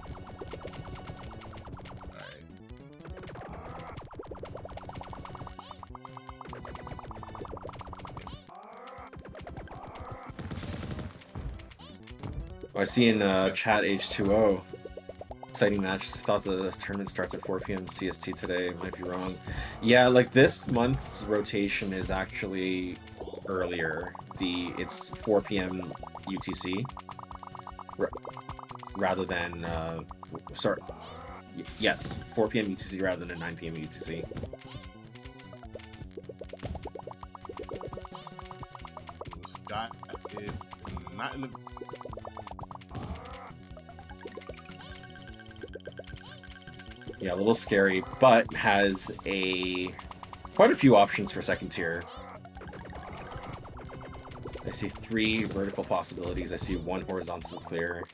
I see in chat H2O, exciting match. Thought the tournament starts at 4 p.m. CST today. Might be wrong. Yeah, like this month's rotation is actually earlier. It's 4 p.m. UTC rather than sorry. Yes, 4 p.m. UTC rather than 9 p.m. UTC. Scott is not in the. Yeah, a little scary, but has quite a few options for second tier. I see 3 vertical possibilities. I see 1 horizontal clear.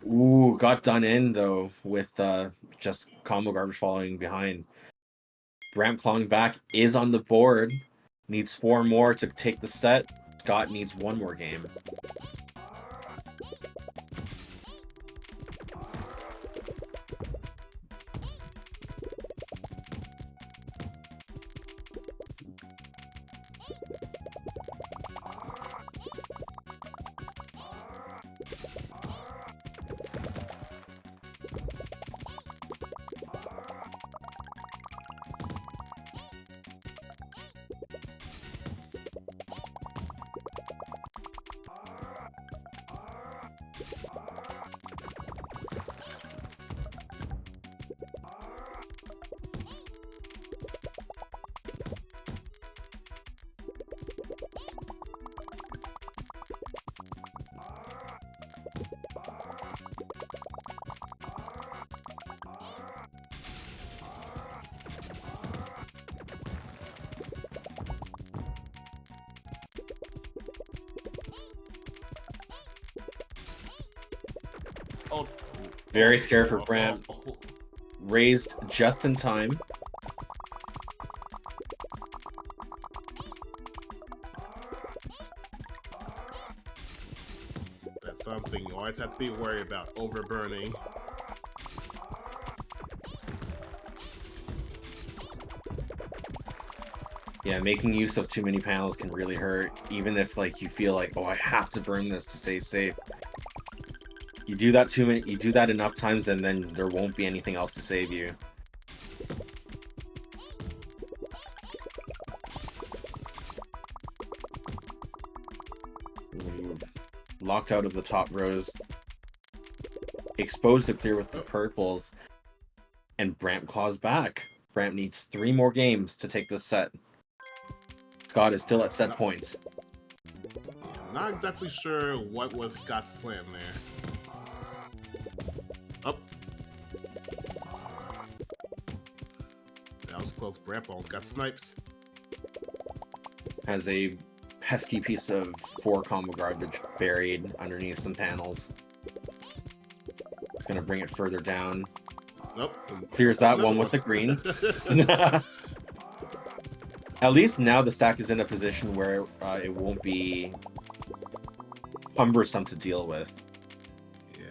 Ooh, got done in though with just combo garbage following behind. Bramp clawing back is on the board. Needs 4 more to take the set. Scott needs 1 more game. Oh, Very scared for Bramp. Raised just in time. That's something you always have to be worried about, overburning. Yeah, making use of too many panels can really hurt, even if like you feel like, oh, I have to burn this to stay safe. You do that enough times, and then there won't be anything else to save you. Ooh. Locked out of the top rows. Exposed to clear with the purples. And Bramp claws back. Bramp needs 3 more games to take this set. Scott is still at set points. I'm not exactly sure what was Scott's plan there. Up. That was close. Bramp almost got sniped. Has a pesky piece of 4 combo garbage buried underneath some panels. It's gonna bring it further down. Nope. Clears that one with the greens. At least now the stack is in a position where it won't be cumbersome to deal with. Yeah.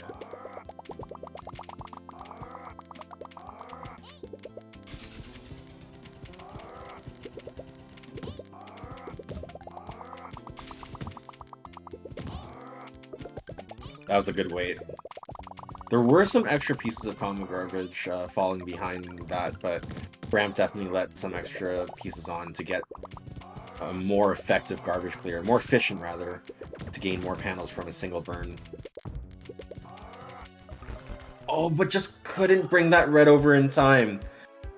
That was a good wait. There were some extra pieces of common garbage falling behind that, but Bramp definitely let some extra pieces on to get a more effective garbage clear, more efficient rather, to gain more panels from a single burn. Oh, but just couldn't bring that red over in time.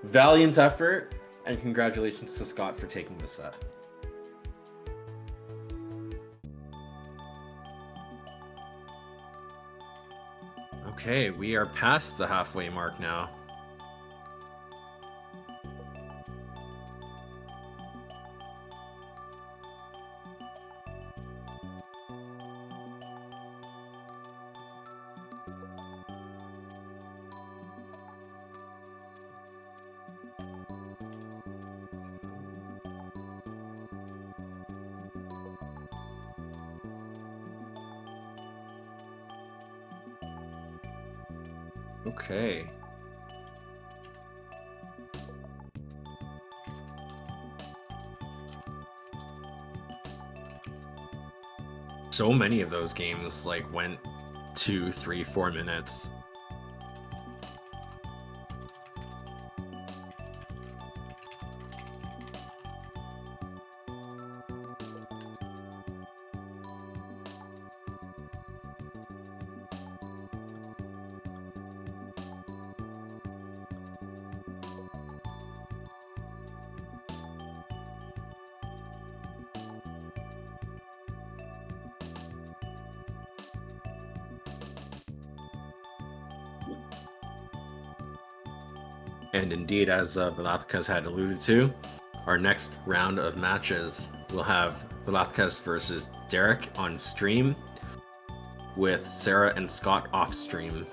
Valiant effort, and congratulations to Scott for taking the set. Okay, we are past the halfway mark now. Okay. So many of those games like went 2, 3, 4 minutes. And indeed, as Velazquez had alluded to, our next round of matches will have Velazquez versus Derek on stream, with Sera and Scott off stream.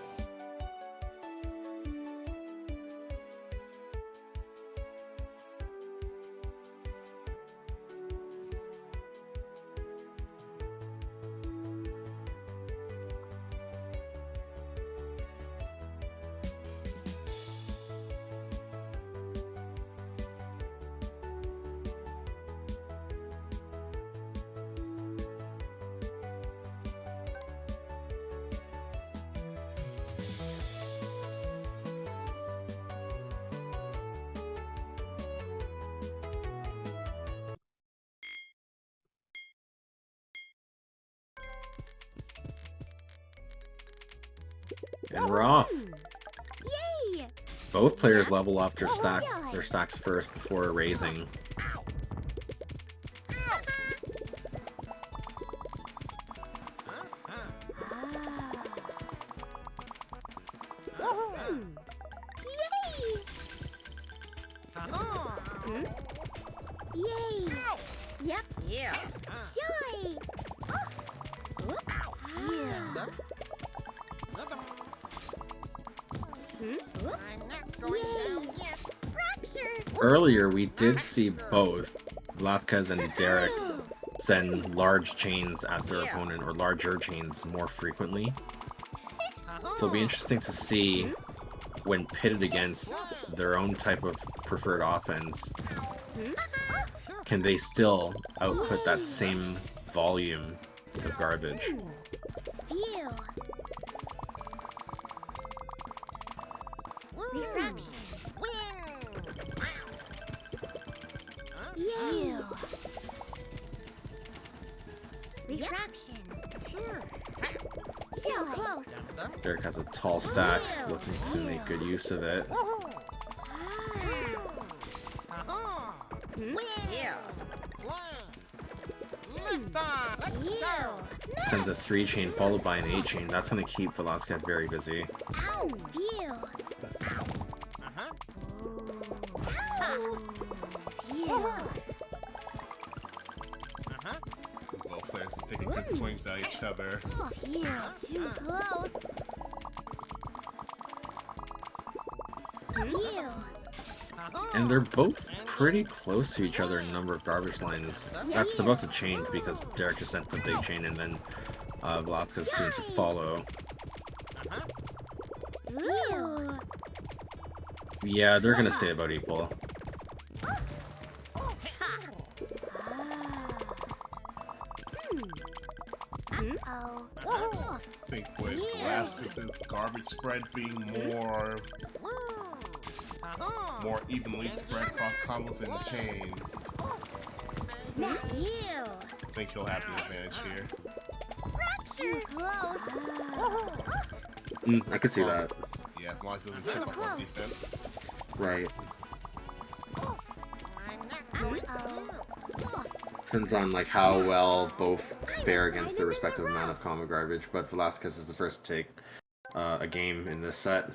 And we're off. Yay! Both players level off their stacks first before raising. Yay! Yep. Yeah. Joy! Oops. Yeah. Oops. I'm not going down yet. Fracture! Earlier, we did see both Velazquez and Derek send large chains at their opponent, or larger chains, more frequently. So it'll be interesting to see when pitted against their own type of preferred offense. can they still output that same volume of garbage? Phew. Refraction. Phew. Refraction. So close. Derek has a tall stack, looking to make good use of it. Sends a 3-chain followed by an 8-chain. That's going to keep Velazquez very busy. Ow. Phew. Phew. Both players are taking good swings at each other. Phew. Too close. Phew. And they're both pretty close to each other in number of garbage lines. That's about to change because Derek just sent the big chain and then Velazquez seems to follow. Phew. Yeah, they're going to stay about equal. Oh. I think with Velazquez's garbage spread being more evenly spread across combos and chains, I think he'll have the advantage here. Too close. I could see that. Yeah, as long as he doesn't trip up on defense. Right. Oh. Depends on like how well both fare against their respective amount of combo garbage, but Velazquez is the first to take a game in this set.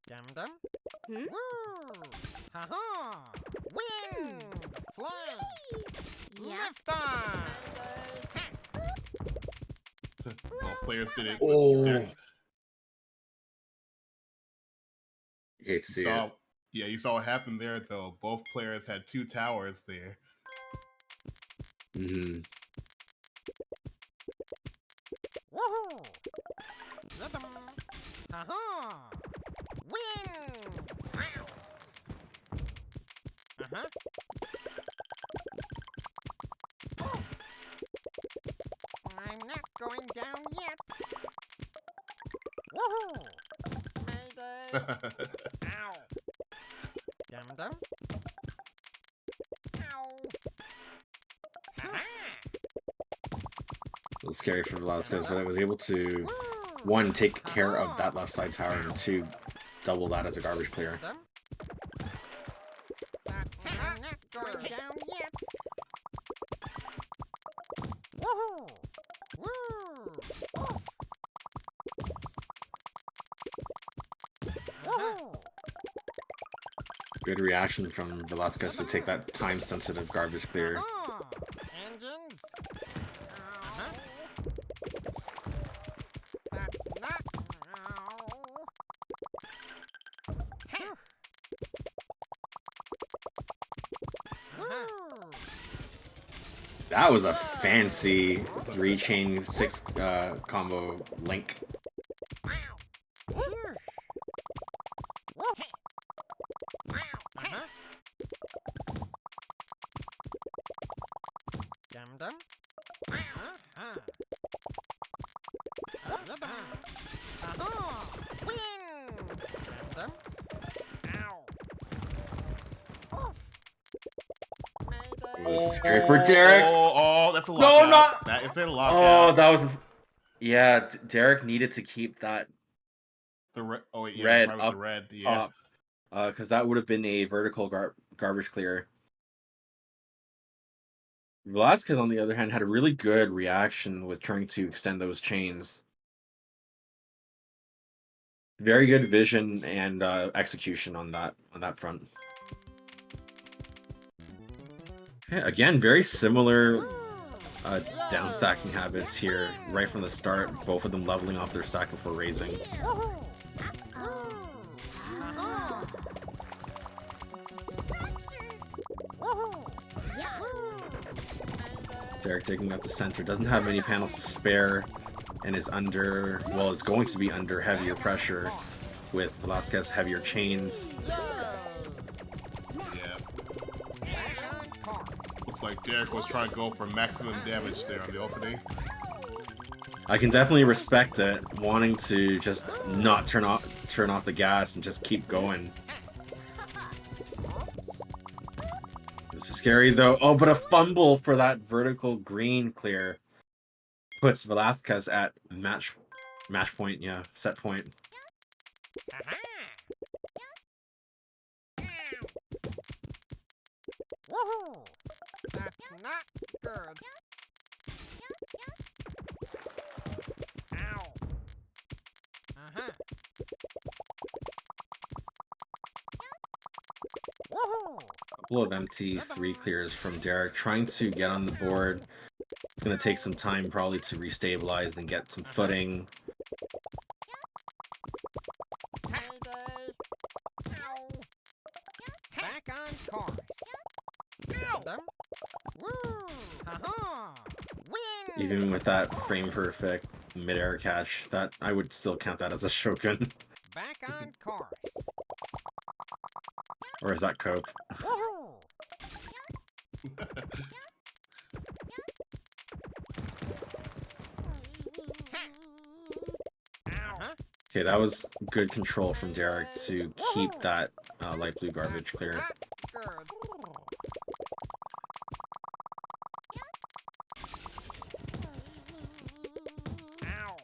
Dum-dum. Woo! Ha-ha! Win! Fly! Lift on! Both players did it. Oh. Derek, Hate to see saw, it. yeah, you saw what happened there, though. Both players had 2 towers there. Mm-hmm. Woohoo! Rhythm! Ha-ha! Win! Uh-huh. I'm not going down yet. Woohoo! Mayday! Ow! Dum-dum. Ow! Ha-ha! A little scary for Velazquez, but I was able to, 1, take care of that left side tower, and 2, double that as a garbage clear. That's not going down yet. Woohoo! Woo! Woohoo! Good reaction from Velazquez to take that time-sensitive garbage clear. Engines. Uh-huh. That's not. Phew. Woo! That was a fancy 3-chain 6 combo link. Whoosh. Woof. Uh-huh. Dum-dum. Uh-huh. Rhythm. Uh-huh. Win! Dum-dum. Ow. It was scary for Derek. Oh, that's a No, lockout. not- That is a Oh, lockout. that was... Yeah, Derek needed to keep that Oh, wait, yeah, red probably up, the red, yeah. because that would have been a vertical garbage clear. Velazquez, on the other hand, had a really good reaction with trying to extend those chains. Very good vision and execution on that front. Okay, again, very similar down stacking habits here right from the start. Both of them leveling off their stack before raising. Woohoo! Woohoo! Derek digging up the center. Doesn't have many panels to spare and is under, well, is going to be under heavier pressure with Velazquez heavier chains. Yeah. Looks like Derek was trying to go for maximum damage there on the opening. I can definitely respect it, wanting to just not turn off the gas and just keep going. This is scary though. Oh, but a fumble for that vertical green clear puts Velazquez at match point, yeah, set point. Woohoo! That's not good. Ow. Woohoo! A couple of empty 3 clears from Derek, trying to get on the board. It's going to take some time probably to restabilize and get some footing. Payday. Ow. Back on course. Them. Woo! Ha-ha! Win! Even with that frame perfect mid-air catch, that I would still count that as a shogun. Back on course. Or is that Coke? Woohoo! Okay, that was good control from Derek to keep that light blue garbage clear. Not good. Ow.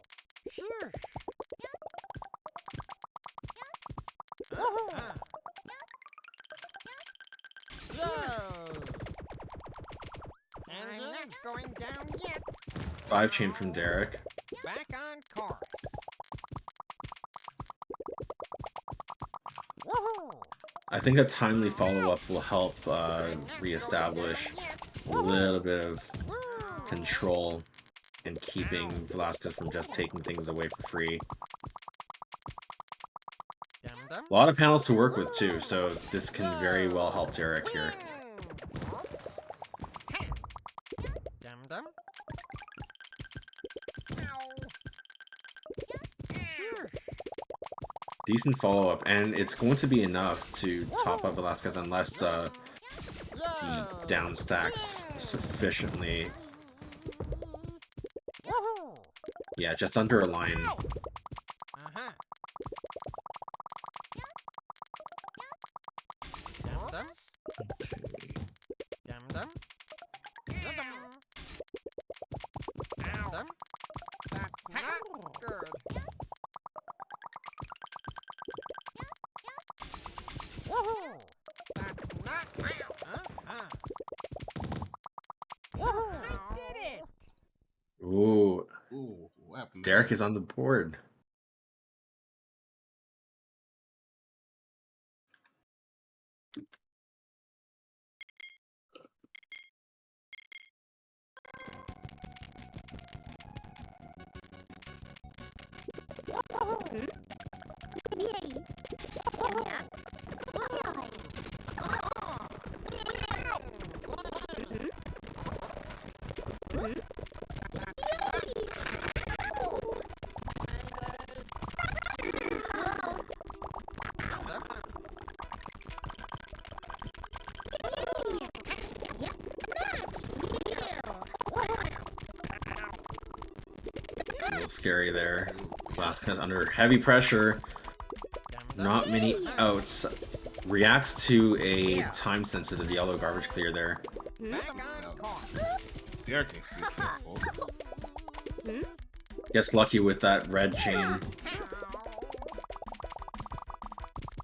Here. Woohoo! And I'm not going down yet. 5 chain from Derek. Back on course. Woohoo! I think a timely follow-up will help reestablish a little bit of control and keeping Velazquez from just taking things away for free. A lot of panels to work with too, so this can very well help Derek here. Dum-dum. Decent follow-up, and it's going to be enough to top up Velazquez unless he down stacks sufficiently. Yeah, just under a line. That's not good. Woohoo! That's not. Woohoo! I did it! Ooh, Ooh, what happened Derek there? is on the board. Yay! A little scary there. Velazquez under heavy pressure. Not many outs. Reacts to a time-sensitive yellow garbage clear there. Derek needs to be careful. Gets lucky with that red chain.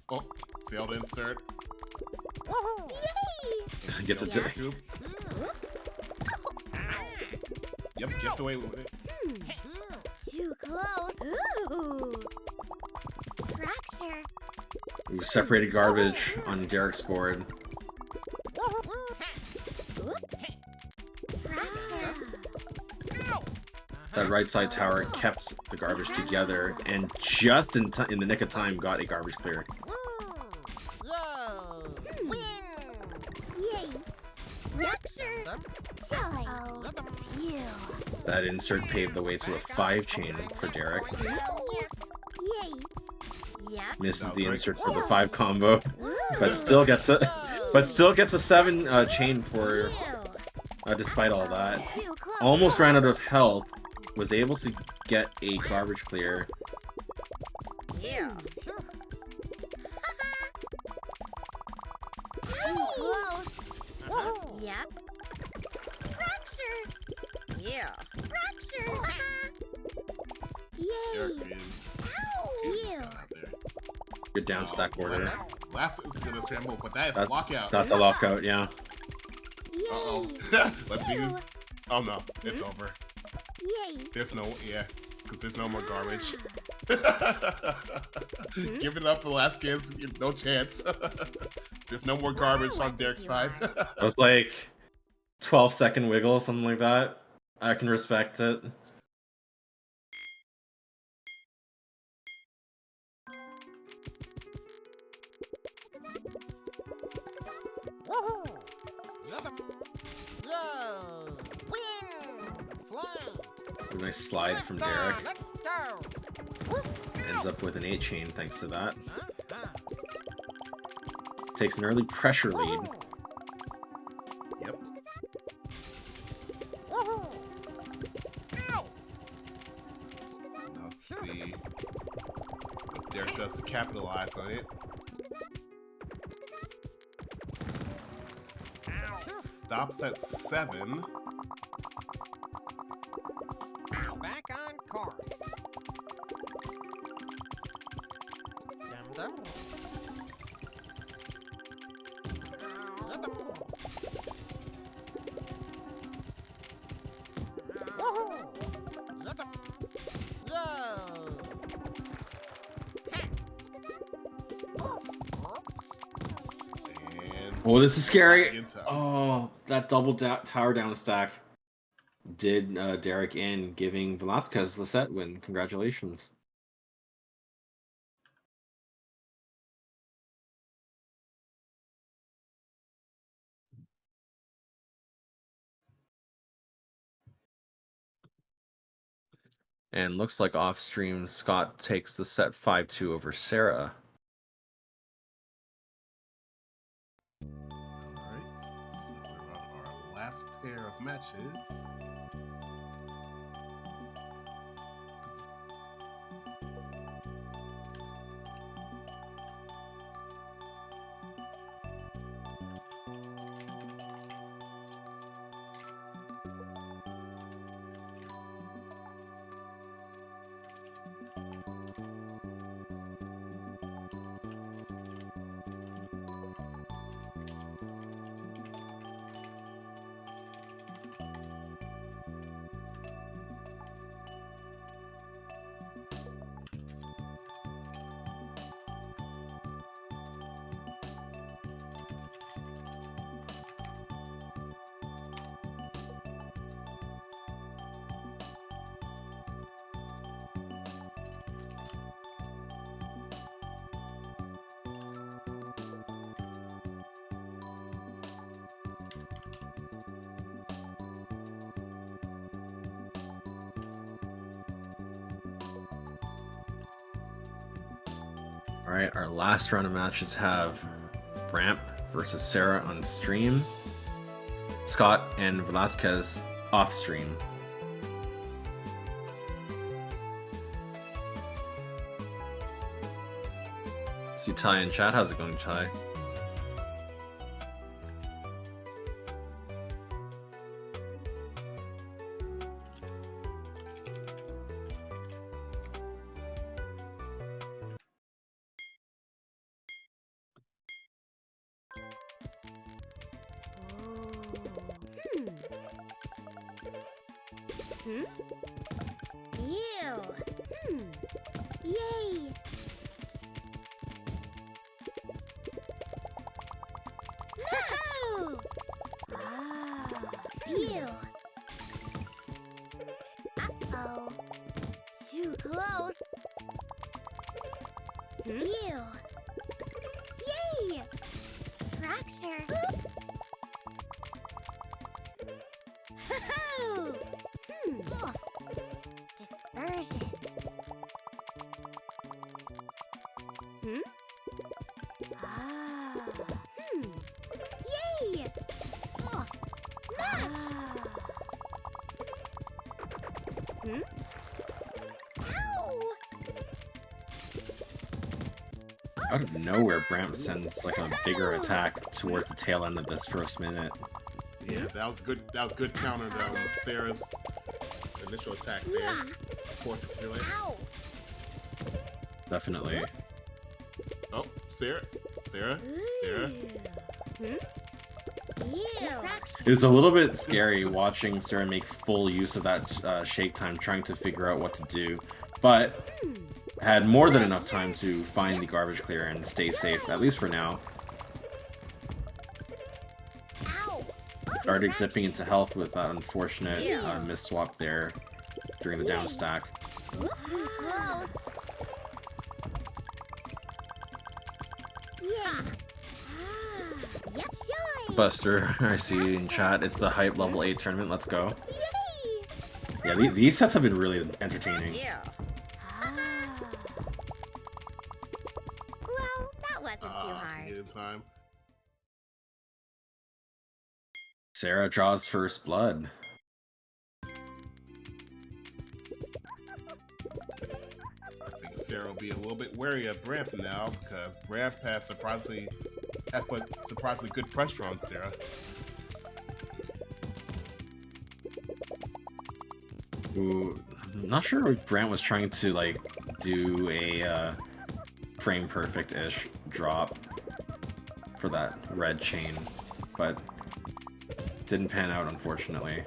Oh, failed insert. Gets it to... Scoop. Yep, gets away with it. Too close. Ooh. Fracture. We've separated garbage on Derek's board. Oops. Fracture. That right side tower kept the garbage together, and just in the nick of time got a garbage clear. Yay. Fracture. Joy. Oh, phew. That insert paved the way to a 5-chain for Derek. Yay. Yep. Misses the Sounds right. insert for the 5 combo, but still gets a 7 chain for despite all that. Too close. Almost ran out of health. Was able to get a garbage clear. Yeah. Too close. Yep. Fracture. Yeah. Fracture. Yay. Derek is. Ew. Out there. Good down stack order. Last is gonna scramble, but that is a lockout. That's a lockout, yeah. Yay. Uh-oh. Let's see. Oh no, it's over. Yay. There's no, because there's no more garbage. Give it up, Velazquez. No chance. There's no more garbage on Derek's side. That was like 12-second wiggle, something like that. I can respect it. A nice slide from Derek. Ends up with an 8-chain thanks to that. Takes an early pressure lead. Yep. Let's see what Derek does to capitalize on it. Stops at 7. Back on course. Dum-dum. And Oh, this is scary. into- Oh, that double tower down stack did Derek in, giving Velazquez the set win. Congratulations. And looks like off stream, Scott takes the set 5-2 over Sera. Alright, so we're on our last pair of matches. All right, our last round of matches have Bramp versus Sera on stream, Scott and Velazquez off stream. See Ty in chat. How's it going, Ty? Ew. Yay. Match. Ah. Phew. Uh-oh. Too close. Phew. Yay. Fracture. Oops. version. Hmm? Ah. Yay! Ugh. Match! Hmm? Ow! Out of nowhere, Bramp sends like a bigger attack towards the tail end of this first minute. Yeah, that was good. That was good counter though. Sera's initial attack there. Force clear. Ow! Definitely. Oh, Sera. Ooh. Hmm? Yeah. It was a little bit scary watching Sera make full use of that shake time, trying to figure out what to do, but had more than enough time to find the garbage clear and stay safe, at least for now. Ow! Started dipping into health with that unfortunate miss swap there during the down stack. Close. Yeah. Yep. Joy. Buster, I see in chat, it's the hype level 8 tournament, let's go. Yay! Yeah, these sets have been really entertaining. Yeah. Well, that wasn't too hard. In time. Sera draws first blood. I think Sera will be a little bit wary of Bramp now because Bramp has put surprisingly good pressure on Sera. Ooh, I'm not sure if Bramp was trying to like do a frame perfect-ish drop for that red chain, but didn't pan out, unfortunately.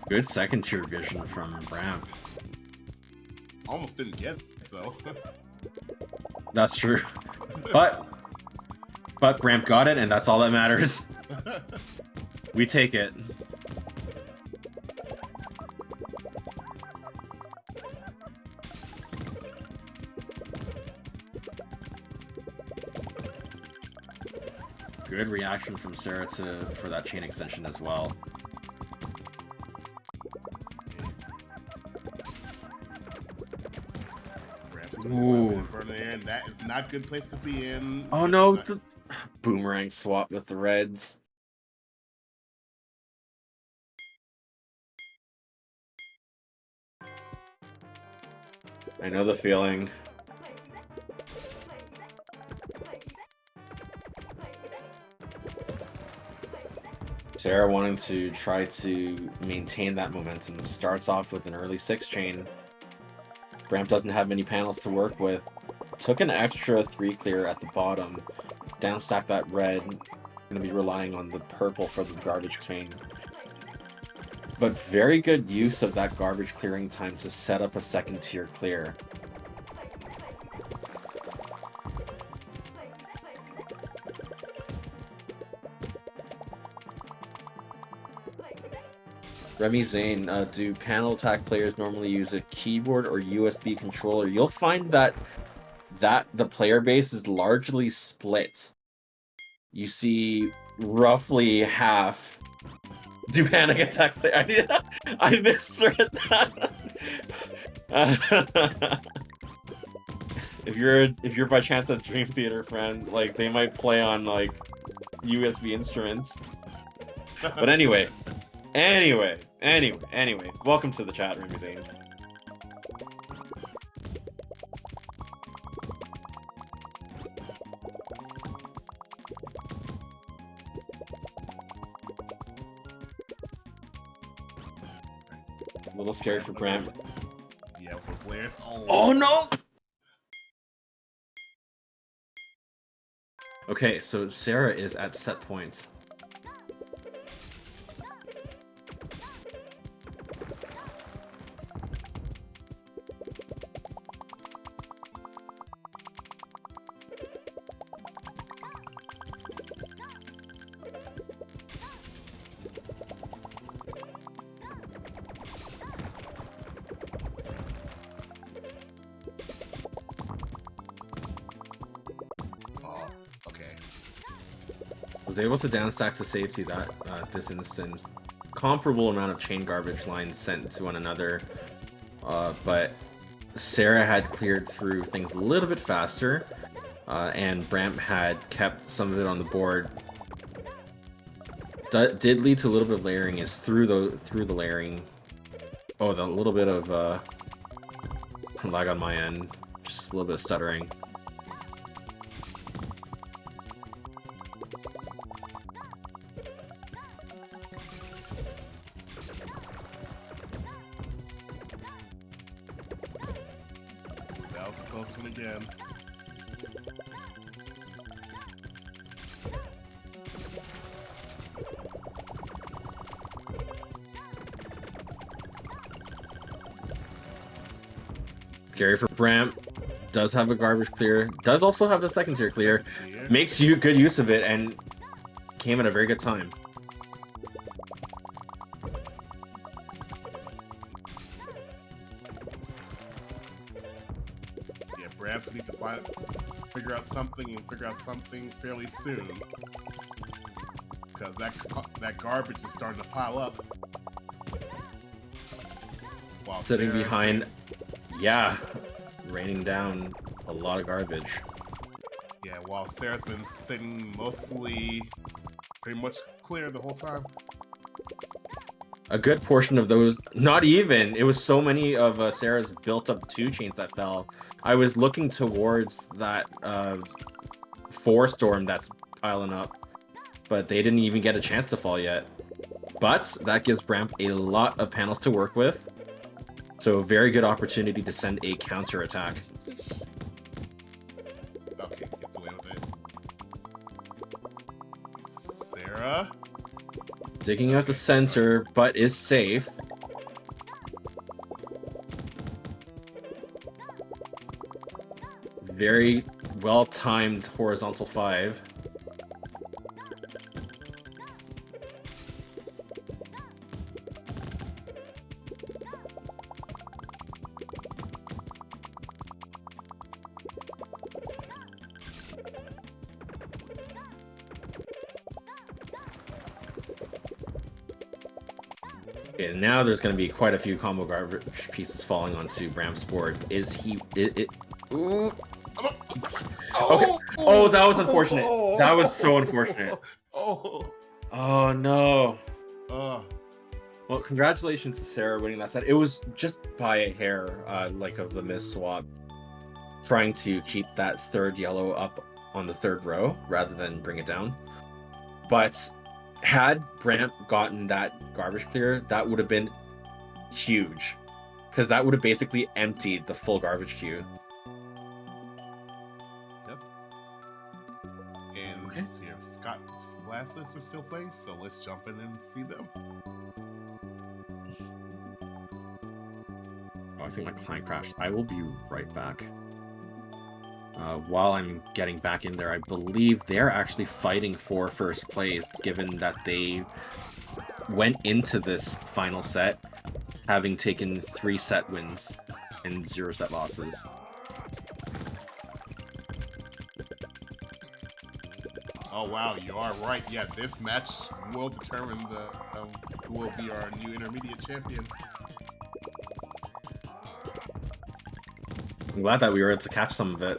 Good second tier vision from Bramp. Almost didn't get it though. That's true. But Bramp got it, and that's all that matters. We take it. Good reaction from Sera for that chain extension as well. Ooh. And that is not a good place to be in. Oh no, the boomerang swap with the reds. I know the feeling. Sera wanting to try to maintain that momentum. Starts off with an early 6 chain. Bramp doesn't have many panels to work with. Took an extra 3 clear at the bottom. Downstack that red. Gonna be relying on the purple for the garbage chain. But very good use of that garbage clearing time to set up a second tier clear. Remy Zane, do panel attack players normally use a keyboard or USB controller? You'll find that the player base is largely split. You see roughly half do panic attack player. I misread that. If you're by chance a Dream Theater friend, like they might play on like USB instruments. But anyway, welcome to the chat room, Zane. A little scary for Bramp. Yeah, with those layers. Oh no! Okay, so Sera is at set point. Was able to down stack to safety that this instance. Comparable amount of chain garbage lines sent to one another, but Sera had cleared through things a little bit faster, and Bramp had kept some of it on the board. Did lead to a little bit of layering. Is through the layering. Oh, the little bit of lag on my end, just a little bit of stuttering. That was a close one again. Scary for Bramp. Does have a garbage clear. Does also have the second tier clear. Makes you good use of it and came at a very good time. Yeah, Bramps need to figure out something fairly soon. Because that garbage is starting to pile up. While Sitting Sera's behind, yeah, raining down a lot of garbage. Yeah, while Sera's been sitting mostly pretty much clear the whole time. A good portion of those, not even, it was so many of Sera's built up 2 chains that fell. I was looking towards that 4 storm that's piling up, but they didn't even get a chance to fall yet. But that gives Bramp a lot of panels to work with. So a very good opportunity to send a counter attack. Okay, gets away with it. Sera. Digging out the center, but is safe. Very well-timed horizontal 5. Okay, now there's going to be quite a few combo garbage pieces falling onto Bramp's board. Is he... Ooh. Okay. Oh, that was unfortunate. That was so unfortunate. Oh. Oh, no. Oh. Well, congratulations to Sera winning that set. It was just by a hair, like, of the miss swap. Trying to keep that third yellow up on the third row, rather than bring it down. But had Bramp gotten that garbage clear, that would have been huge. Because that would have basically emptied the full garbage queue. Yep. And let's see if Scott's Velazquez are still playing, so let's jump in and see them. Oh, I think my client crashed. I will be right back. While I'm getting back in there, I believe they're actually fighting for first place, given that they went into this final set having taken 3 set wins and 0 set losses. Oh wow, you are right. Yeah, this match will determine who will be our new intermediate champion. I'm glad that we were able to catch some of it.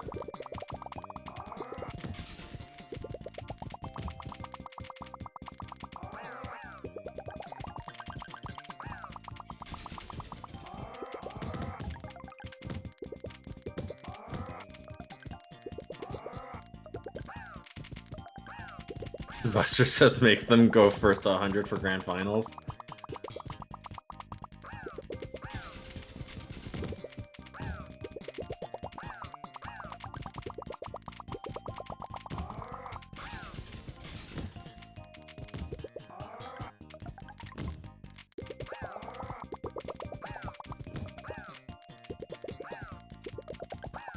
Buster says make them go first to 100 for grand finals.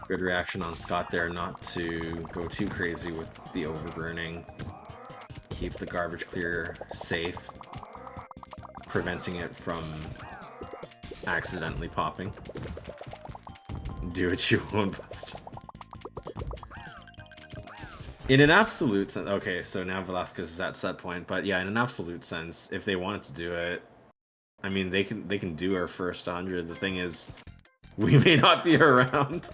Good reaction on Scott there not to go too crazy with the overburning. Keep the garbage clear safe, preventing it from accidentally popping. Do what you want, Buster. In an absolute sense, okay, so now Velazquez is at set point, but yeah, in an absolute sense, if they wanted to do it, I mean, they can do our first 100. The thing is, we may not be around.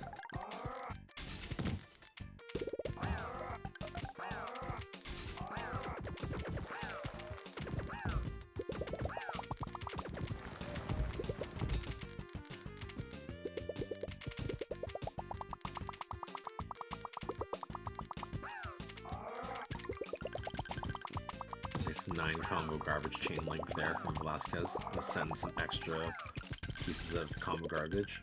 Nice 9 combo garbage chain link there from Velazquez. Let's send some extra pieces of combo garbage.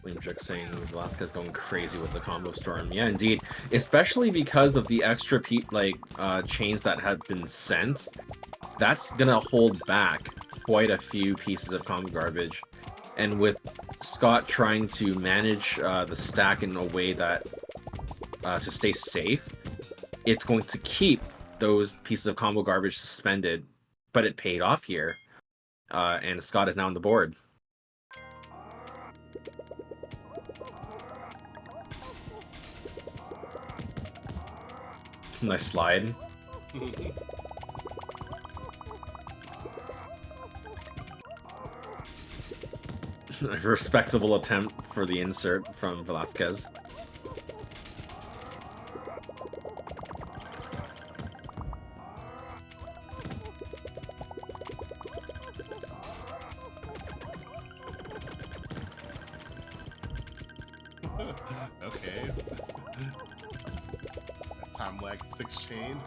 Limtrick saying Velazquez going crazy with the combo storm. Yeah, indeed. Especially because of the extra chains that have been sent. That's gonna hold back quite a few pieces of combo garbage. And with Scott trying to manage the stack in a way that to stay safe, it's going to keep those pieces of combo garbage suspended. But it paid off here. And Scott is now on the board. Nice slide. A respectable attempt for the insert from Velazquez. Okay. Time lag 6 chain.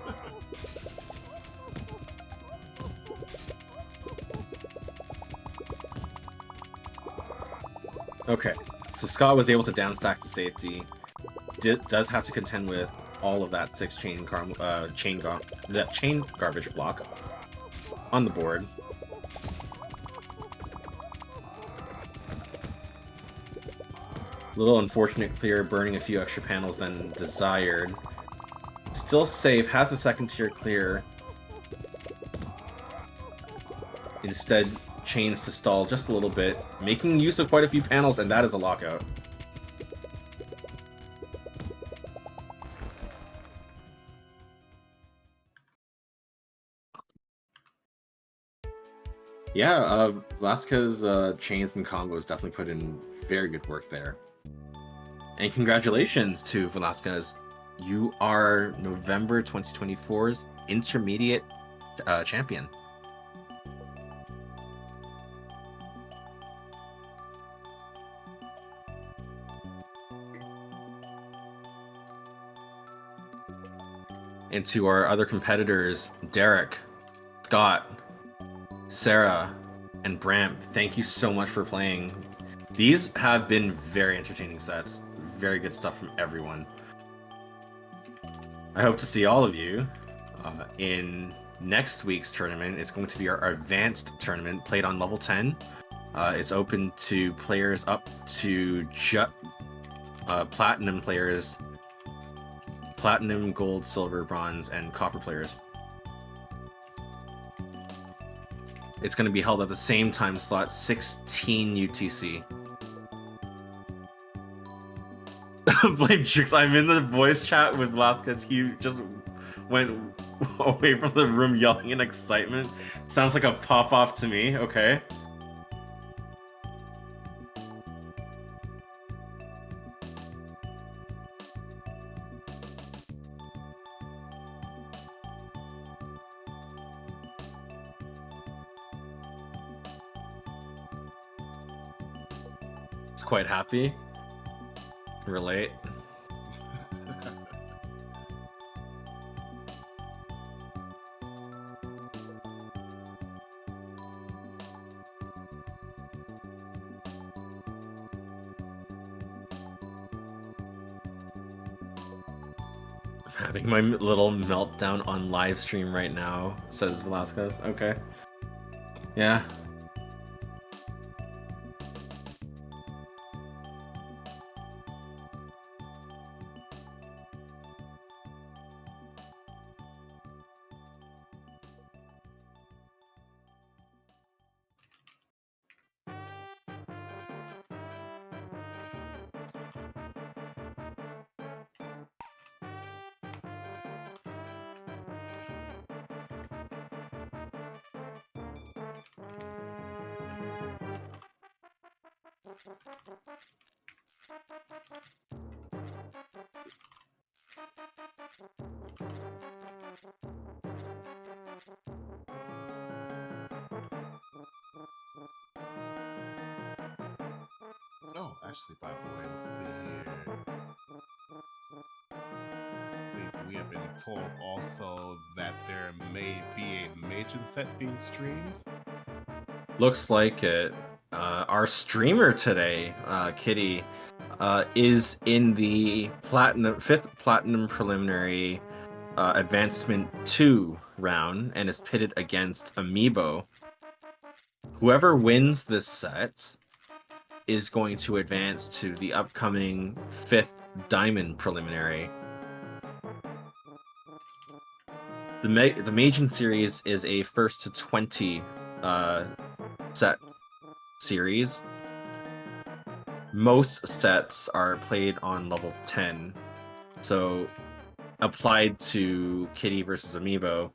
Okay, so Scott was able to downstack to safety. Does have to contend with all of that 6 chain chain garbage block on the board. Little unfortunate clear, burning a few extra panels than desired. Still safe, has the second tier clear. Instead, chains to stall just a little bit, making use of quite a few panels, and that is a lockout. Yeah, Velazquez chains and combos definitely put in very good work there. And congratulations to Velazquez. You are November 2024's intermediate champion. And to our other competitors, Derek, Scott, Sera, and Bramp, thank you so much for playing. These have been very entertaining sets. Very good stuff from everyone. I hope to see all of you in next week's tournament. It's going to be our advanced tournament played on level 10. It's open to players up to platinum players. Platinum, gold, silver, bronze, and copper players. It's going to be held at the same time slot, 16 UTC. Blame Chicks, I'm in the voice chat with Velazquez. He just went away from the room yelling in excitement. Sounds like a pop-off to me, okay. It's quite happy. Relate. I'm having my little meltdown on live stream right now, says Velazquez. Okay. Yeah. Oh, actually, by the way, let's see here. I think we have been told also that there may be a Majin set being streamed. Looks like it. Our streamer today, Kitty, is in the fifth platinum preliminary advancement 2 round and is pitted against Amiibo. Whoever wins this set is going to advance to the upcoming 5th diamond preliminary. The Majin series is a first to 20 set series. Most sets are played on level 10. So applied to Kitty versus Amiibo,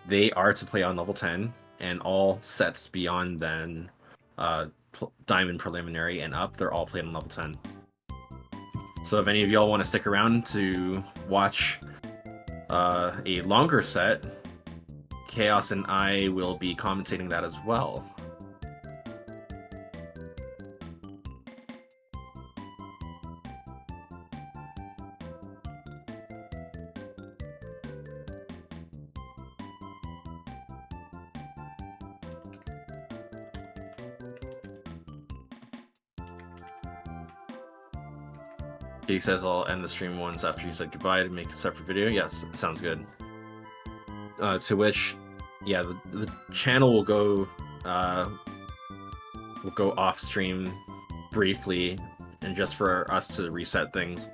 they are to play on level 10, and all sets beyond then, Diamond Preliminary and up, they're all played on level 10. So if any of y'all want to stick around to watch a longer set, Chaos and I will be commentating that as well. He says I'll end the stream once after you said goodbye to make a separate video. Yes, sounds good. To which, yeah, the channel will go off stream briefly, and just for us to reset things.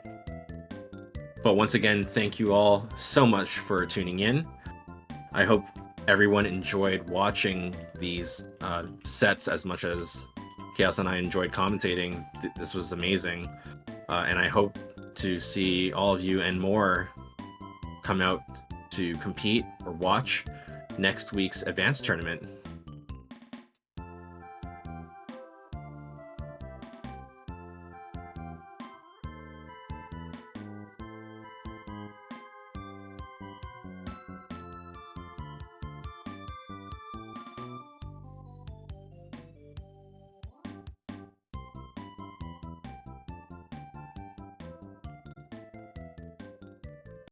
But once again, thank you all so much for tuning in. I hope everyone enjoyed watching these sets as much as Chaos and I enjoyed commentating. This was amazing. And I hope to see all of you and more come out to compete or watch next week's advanced tournament.